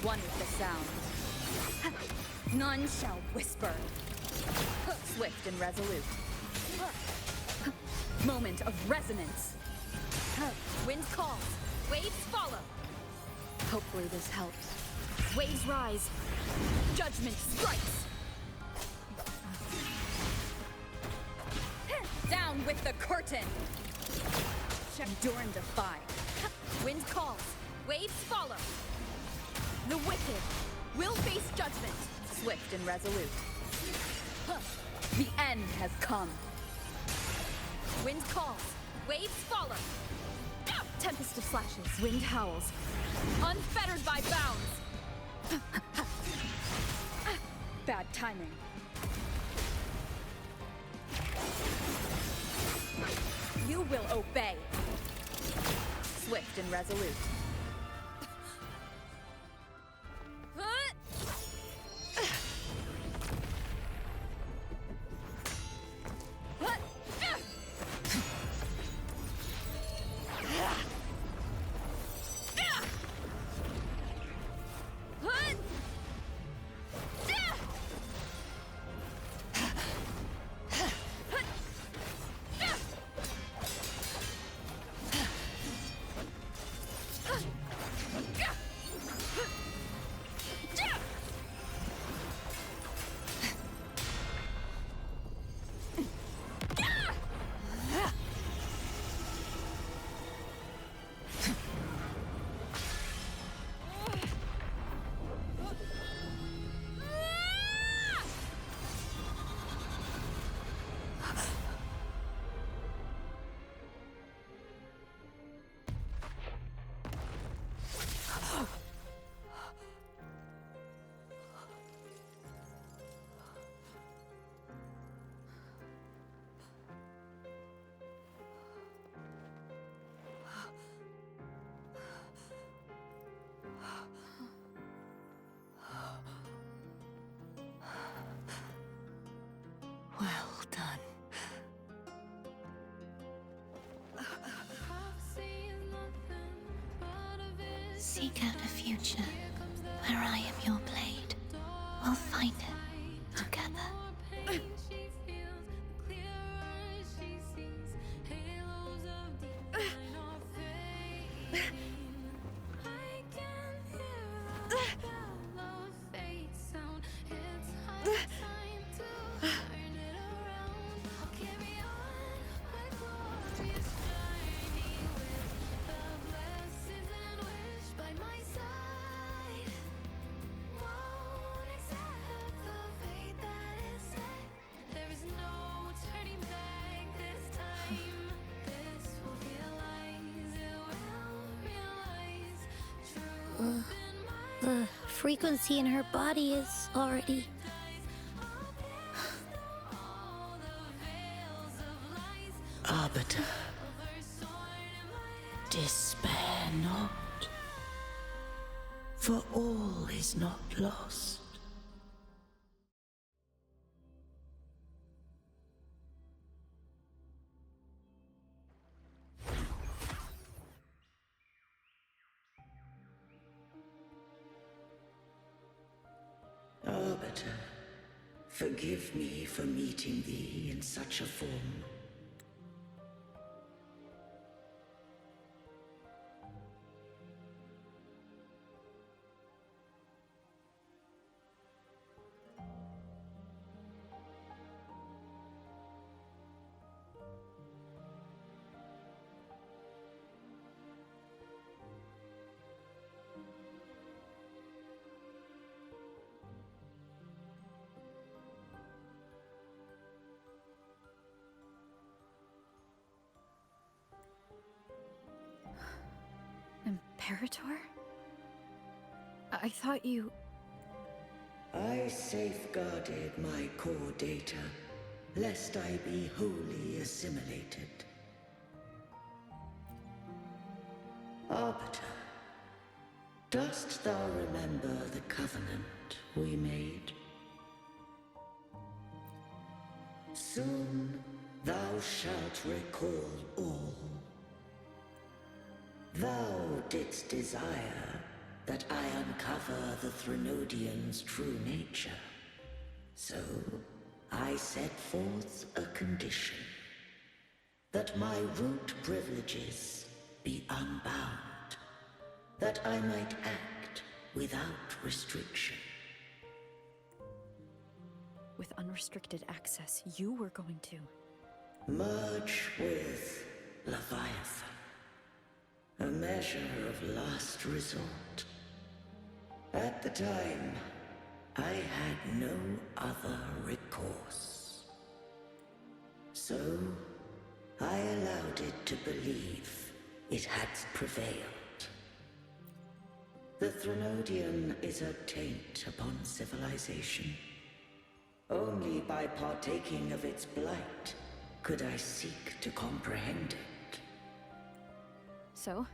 One with the sound. None shall whisper. Swift and resolute. Moment of resonance. Wind calls. Waves follow. Hopefully this helps. Waves rise. Judgment strikes. Down with the curtain. Endure and defy. Wind calls. Waves follow. The wicked will face judgment. Swift and resolute. The end has come. Wind calls. Waves follow. Tempest of slashes. Wind howls. Unfettered by bounds. Bad timing. You will obey. Swift and resolute. Well done. Seek out a future where I am your blade. We'll find it together. The frequency in her body is already... Arbiter, despair not, for all is not lost. Arbiter, forgive me for meeting thee in such a form. Imperator? I thought you... I safeguarded my core data, lest I be wholly assimilated. Arbiter, dost thou remember the covenant we made? Soon thou shalt recall all. Thou didst desire that I uncover the Threnodian's true nature. So, I set forth a condition. That my root privileges be unbound, that I might act without restriction. With unrestricted access, you were going to. Merge with Leviathan. A measure of last resort. At the time, I had no other recourse. So, I allowed it to believe it had prevailed. The Threnodian is a taint upon civilization. Only by partaking of its blight could I seek to comprehend it. So,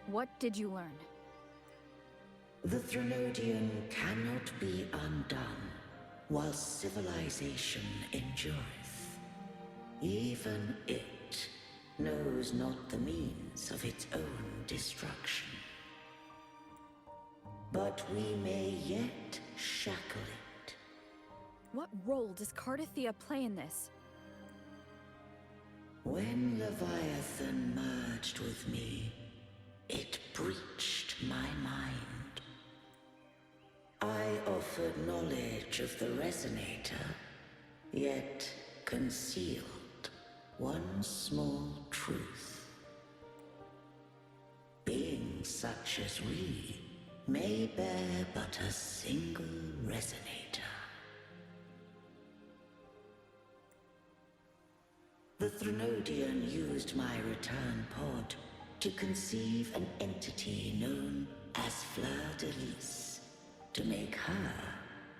what did you learn? The Threnodian cannot be undone while civilization endureth. Even it knows not the means of its own destruction. But we may yet shackle it. What role does Cardathia play in this? When Leviathan merged with me, it breached my mind. I offered knowledge of the Resonator, yet concealed one small truth. Beings such as we may bear but a single Resonator. The Threnodian used my return pod to conceive an entity known as Fleur de Lis, to make her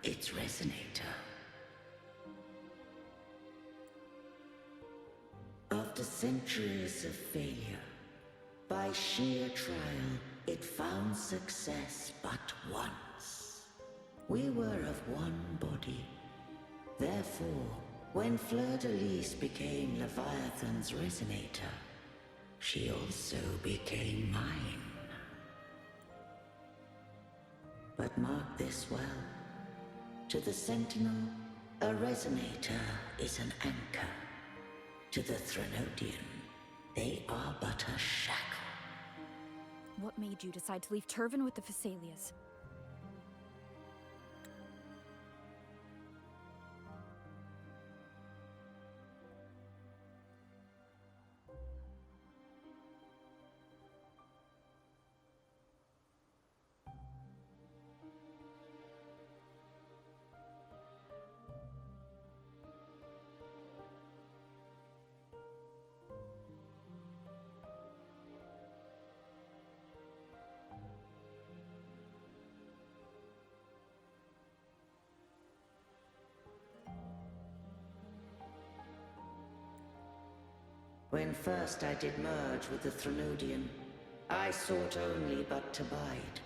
its Resonator. After centuries of failure, by sheer trial, it found success but once. We were of one body. Therefore, when Fleur de Lis became Leviathan's Resonator, she also became mine. But mark this well. To the Sentinel, a Resonator is an anchor. To the Threnodian, they are but a shackle. What made you decide to leave Turvan with the Phassalias? When first I did merge with the Threnodian, I sought only but to bide,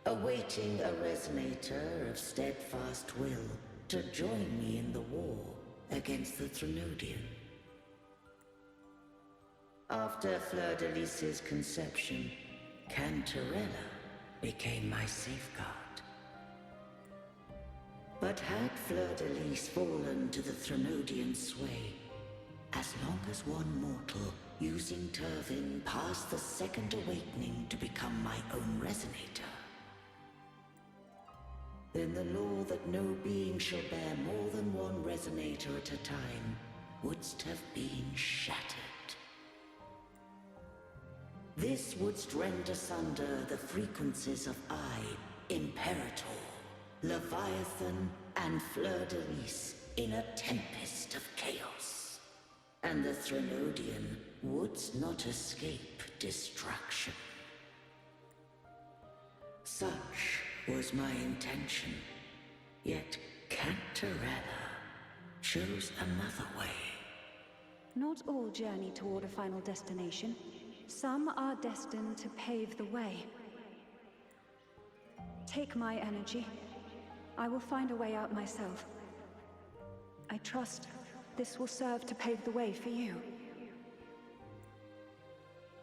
awaiting a Resonator of steadfast will to join me in the war against the Threnodian. After Fleur de Lis's conception, Cantarella became my safeguard. But had Fleur de Lis fallen to the Threnodian's sway, as long as one mortal using Turvin passed the second awakening to become my own Resonator, then the law that no being shall bear more than one Resonator at a time wouldst have been shattered. This wouldst rend asunder the frequencies of I, Imperator, Leviathan, and Fleur de Lis in a tempest of chaos. And the Threnodian wouldst not escape destruction. Such was my intention, yet Cantarella chose another way. Not all journey toward a final destination. Some are destined to pave the way. Take my energy. I will find a way out myself. I trust this will serve to pave the way for you.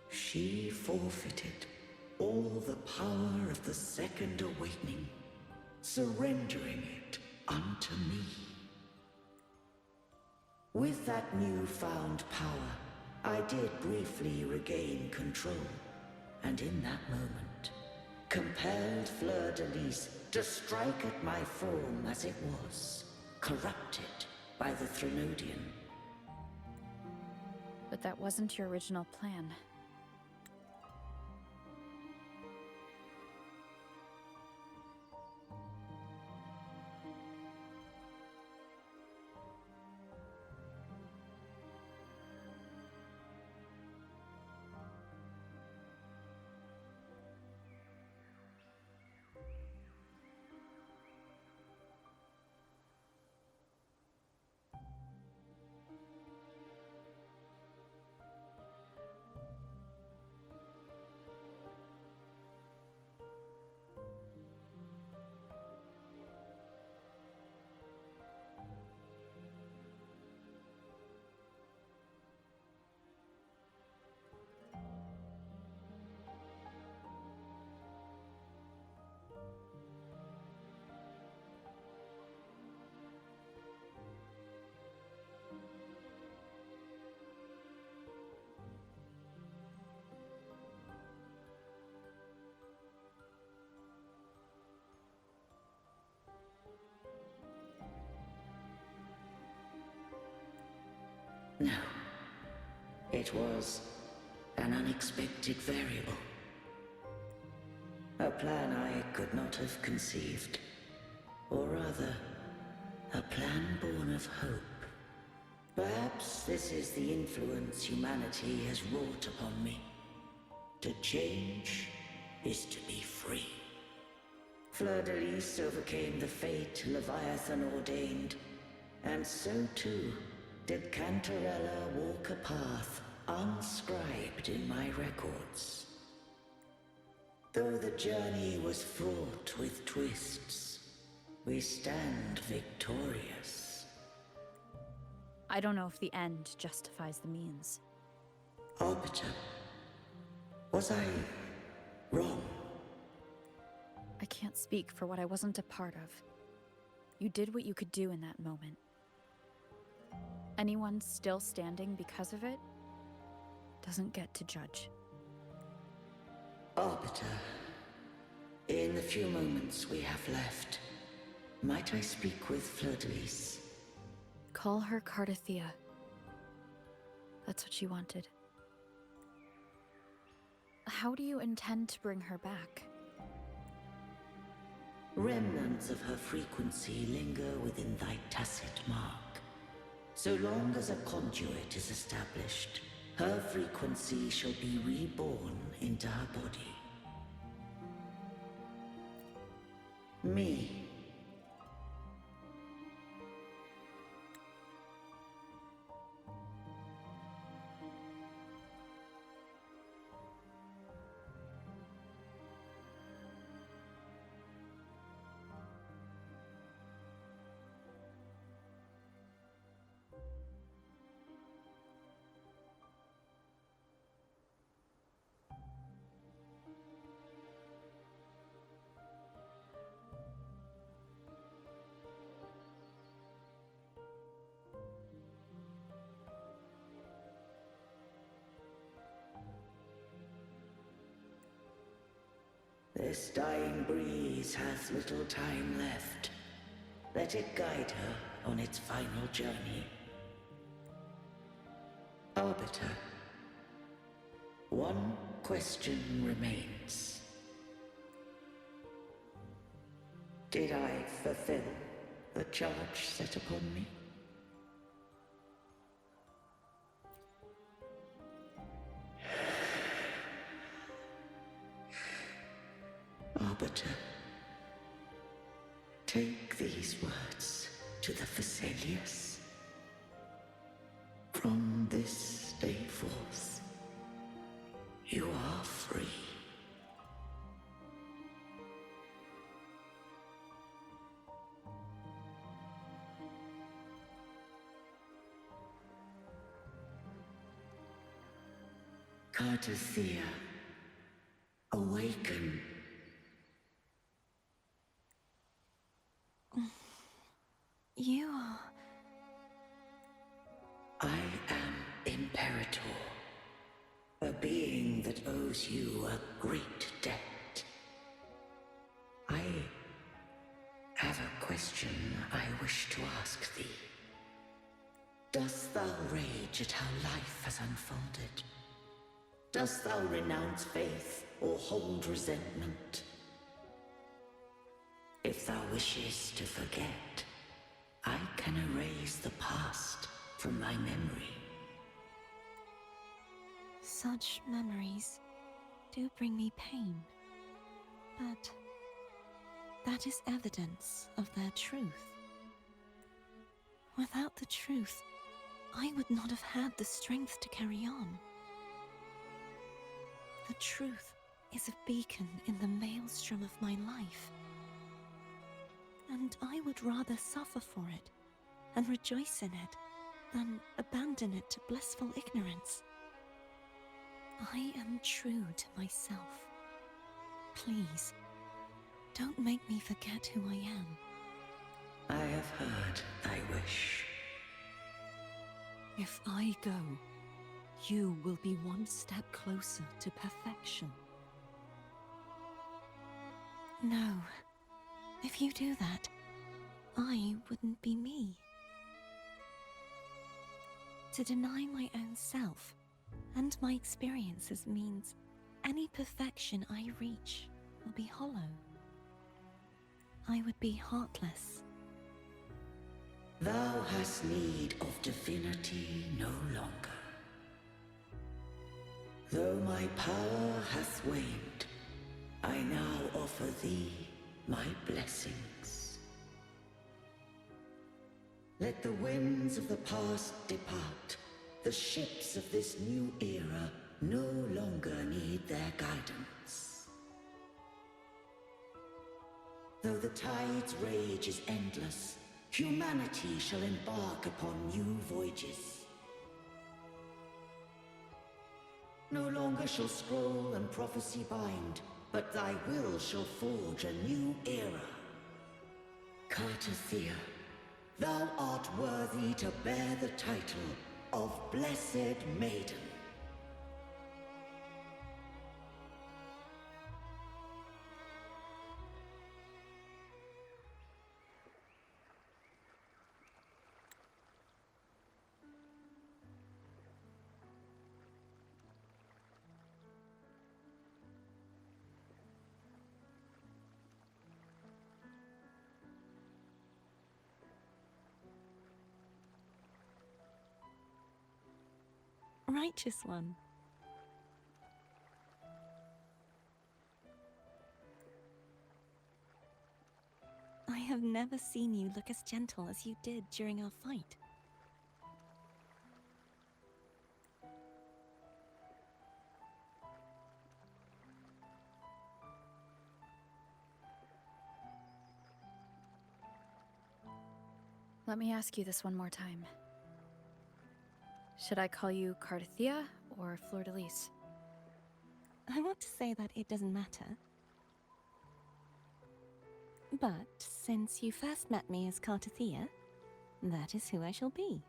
She forfeited all the power of the second awakening, surrendering it unto me. With that newfound power, I did briefly regain control, and in that moment, compelled Fleur-de-Lis to strike at my form as it was, corrupted by the Threnodian. But that wasn't your original plan. No. It was an unexpected variable. A plan I could not have conceived. Or rather, a plan born of hope. Perhaps this is the influence humanity has wrought upon me. To change is to be free. Fleur-de-Lis overcame the fate Leviathan ordained, and so too did Cantarella walk a path unscribed in my records. Though the journey was fraught with twists, we stand victorious. I don't know if the end justifies the means. Arbiter, was I wrong? I can't speak for what I wasn't a part of. You did what you could do in that moment. Anyone still standing because of it doesn't get to judge. Arbiter, in the few moments we have left, might I speak with Fleur-de-Lis? Call her Cardathea. That's what she wanted. How do you intend to bring her back? Remnants of her frequency linger within thy tacit mark. So long as a conduit is established, her frequency shall be reborn into her body. Me. This dying breeze hath little time left. Let it guide her on its final journey. Arbiter, one question remains. Did I fulfill the charge set upon me? Arbiter, take these words to the Vesalius. From this day forth, you are free. Cardathea, awaken. You... I am Imperator. A being that owes you a great debt. I have a question I wish to ask thee. Dost thou rage at how life has unfolded? Dost thou renounce faith or hold resentment? If thou wishes to forget, I can erase the past from thy memory. Such memories do bring me pain, but that is evidence of their truth. Without the truth, I would not have had the strength to carry on. The truth is a beacon in the maelstrom of my life, and I would rather suffer for it and rejoice in it than abandon it to blissful ignorance. I am true to myself. Please, don't make me forget who I am. I have heard thy wish. If I go, you will be one step closer to perfection. No. If you do that, I wouldn't be me. To deny my own self and my experiences means any perfection I reach will be hollow. I would be heartless. Thou hast need of divinity no longer. Though my power hath waned, I now offer thee my blessings. Let the winds of the past depart. The ships of this new era no longer need their guidance. Though the tide's rage is endless, humanity shall embark upon new voyages. No longer shall scroll and prophecy bind, but thy will shall forge a new era. Cartathea, thou art worthy to bear the title of Blessed Maiden. Righteous one. I have never seen you look as gentle as you did during our fight. Let me ask you this one more time. Should I call you Cartathea or Fleur-de-Lis? I want to say that it doesn't matter. But since you first met me as Cartathea, that is who I shall be.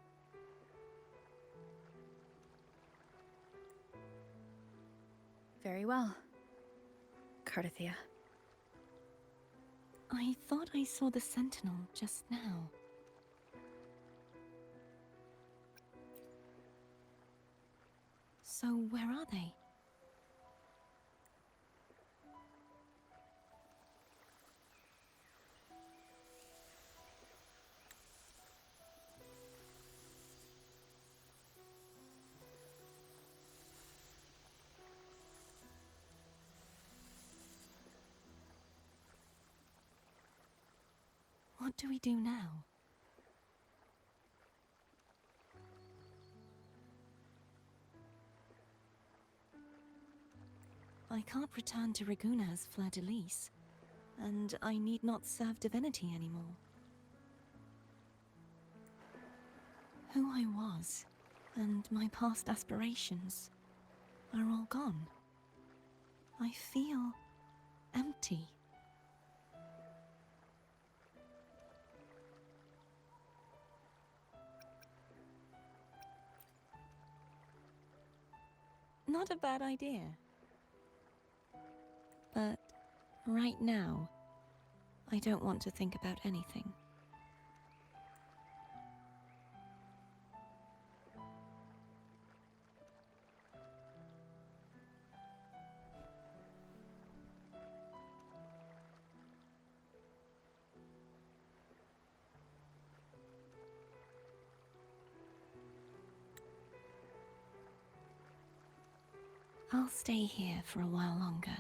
Very well. Cartathea. I thought I saw the Sentinel just now. So where are they? What do we do now? I can't return to Reguna as Fleur-de-Lis, and I need not serve divinity anymore. Who I was, and my past aspirations, are all gone. I feel empty. Not a bad idea. But right now, I don't want to think about anything. I'll stay here for a while longer.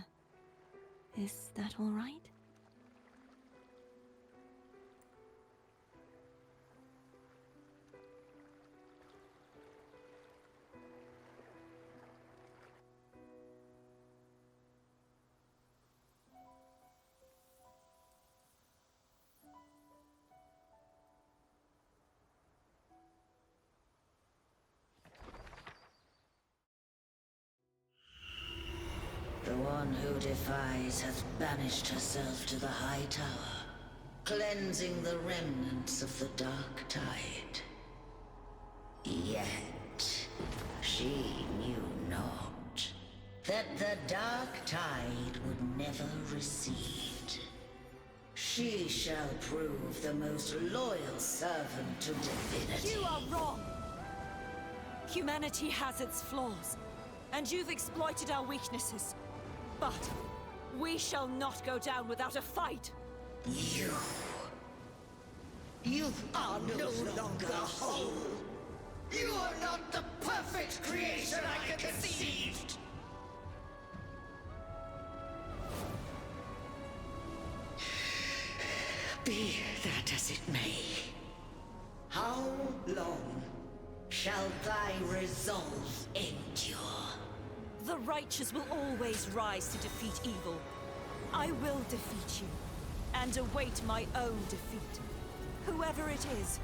Is that all right? The one who defies hath banished herself to the High Tower, cleansing the remnants of the Dark Tide. Yet, she knew not that the Dark Tide would never recede. She shall prove the most loyal servant to divinity. You are wrong! Humanity has its flaws, and you've exploited our weaknesses. But we shall not go down without a fight! You are no longer whole! You are not the perfect creation I conceived! Be that as it may, how long shall thy resolve endure? The righteous will always rise to defeat evil. I will defeat you, and await my own defeat. Whoever it is,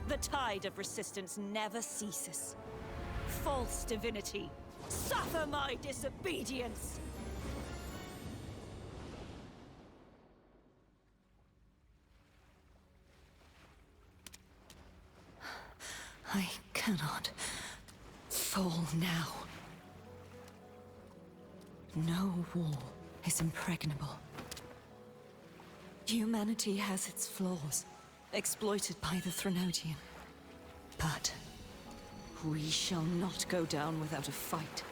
the tide of resistance never ceases. False divinity, suffer my disobedience! I cannot fall now. No wall is impregnable. Humanity has its flaws, exploited by the Threnodian. But we shall not go down without a fight.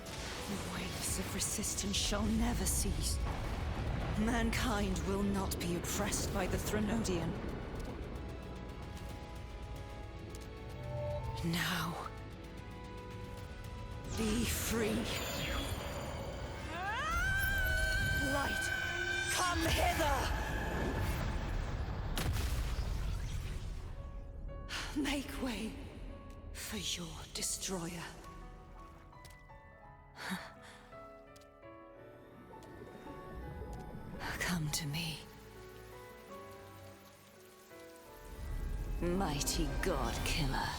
The waves of resistance shall never cease. Mankind will not be oppressed by the Threnodian. Now, be free. Light, come hither! Make way for your destroyer. Come to me. Mighty God Killer.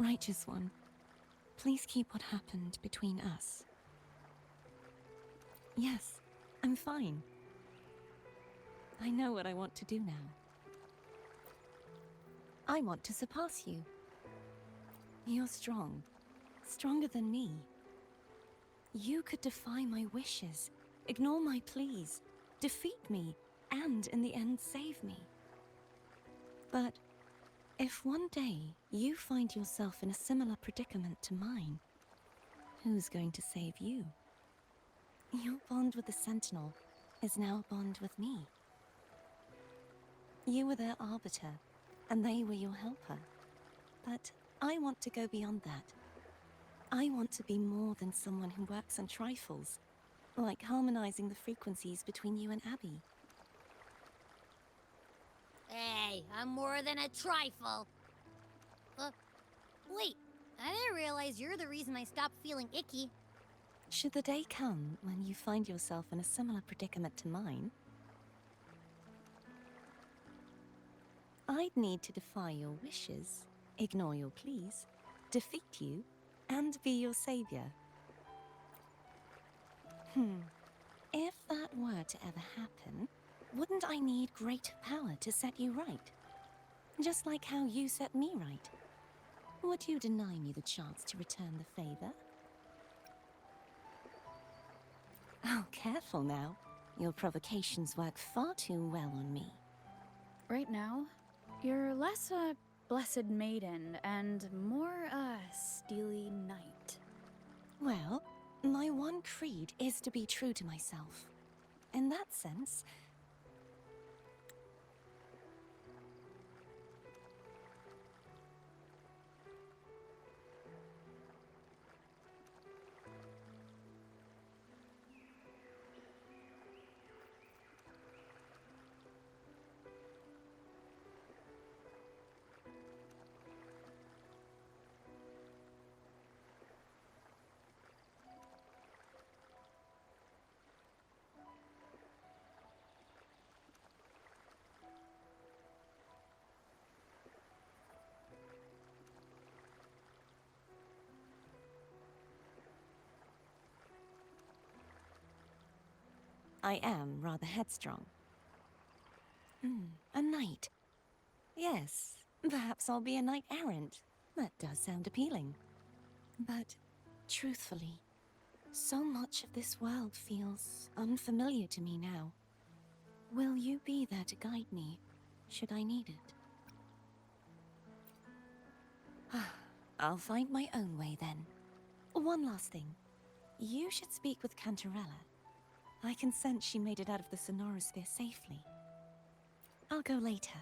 Righteous One, please keep what happened between us. Yes, I'm fine. I know what I want to do now. I want to surpass you. You're strong. Stronger than me. You could defy my wishes, ignore my pleas, defeat me, and in the end save me. But if one day you find yourself in a similar predicament to mine, who's going to save you? Your bond with the Sentinel is now a bond with me. You were their arbiter, and they were your helper. But I want to go beyond that. I want to be more than someone who works on trifles, like harmonizing the frequencies between you and Abby. Hey, I'm more than a trifle. Wait, I didn't realize you're the reason I stopped feeling icky. Should the day come when you find yourself in a similar predicament to mine, I'd need to defy your wishes, ignore your pleas, defeat you, and be your savior. If that were to ever happen, wouldn't I need great power to set you right? Just like how you set me right. Would you deny me the chance to return the favor? Oh, careful now. Your provocations work far too well on me. Right now, you're less a blessed maiden and more a steely knight. Well, my one creed is to be true to myself. In that sense, I am rather headstrong. A knight. Yes, perhaps I'll be a knight errant. That does sound appealing. But, truthfully, so much of this world feels unfamiliar to me now. Will you be there to guide me, should I need it? I'll find my own way then. One last thing. You should speak with Cantarella. I can sense she made it out of the Sonorosphere safely. I'll go later.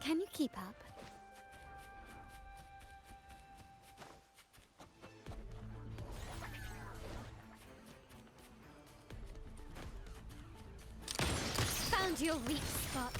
Can you keep up? Found your weak spot.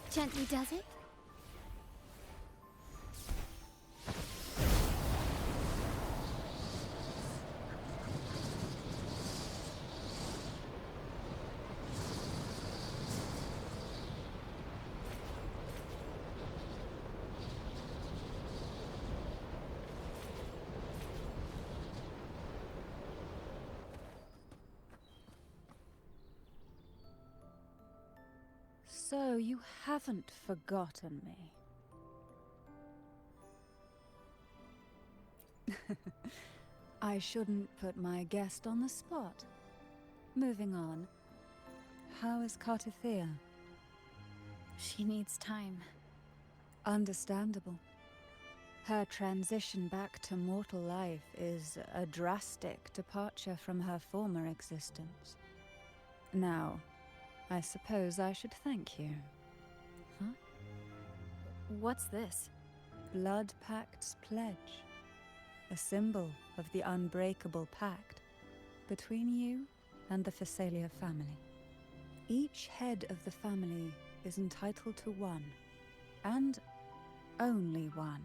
Gently does it? So you haven't forgotten me. I shouldn't put my guest on the spot. Moving on. How is Cartithea? She needs time. Understandable. Her transition back to mortal life is a drastic departure from her former existence. Now, I suppose I should thank you. Huh? What's this? Blood Pact's pledge. A symbol of the unbreakable pact between you and the Phasalia family. Each head of the family is entitled to one, and only one.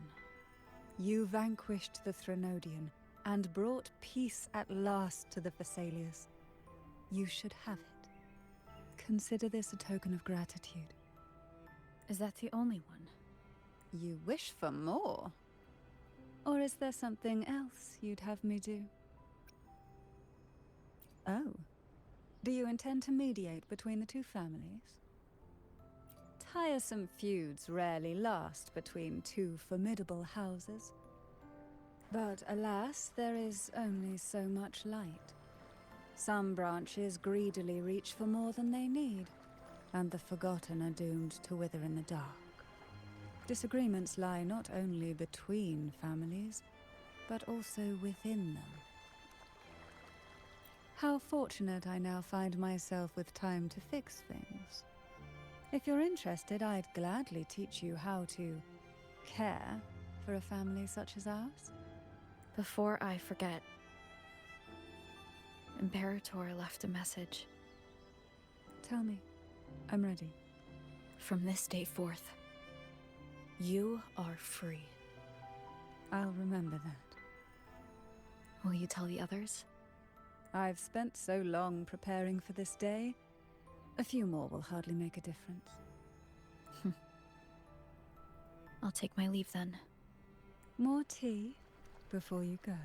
You vanquished the Threnodian and brought peace at last to the Thessalias. You should have it. Consider this a token of gratitude. Is that the only one? You wish for more? Or is there something else you'd have me do? Oh. Do you intend to mediate between the two families? Tiresome feuds rarely last between two formidable houses. But alas, there is only so much light. Some branches greedily reach for more than they need, and the forgotten are doomed to wither in the dark. Disagreements lie not only between families, but also within them. How fortunate I now find myself with time to fix things. If you're interested, I'd gladly teach you how to care for a family such as ours. Before I forget, Imperator left a message. Tell me. I'm ready. From this day forth, you are free. I'll remember that. Will you tell the others? I've spent so long preparing for this day. A few more will hardly make a difference. I'll take my leave then. More tea before you go.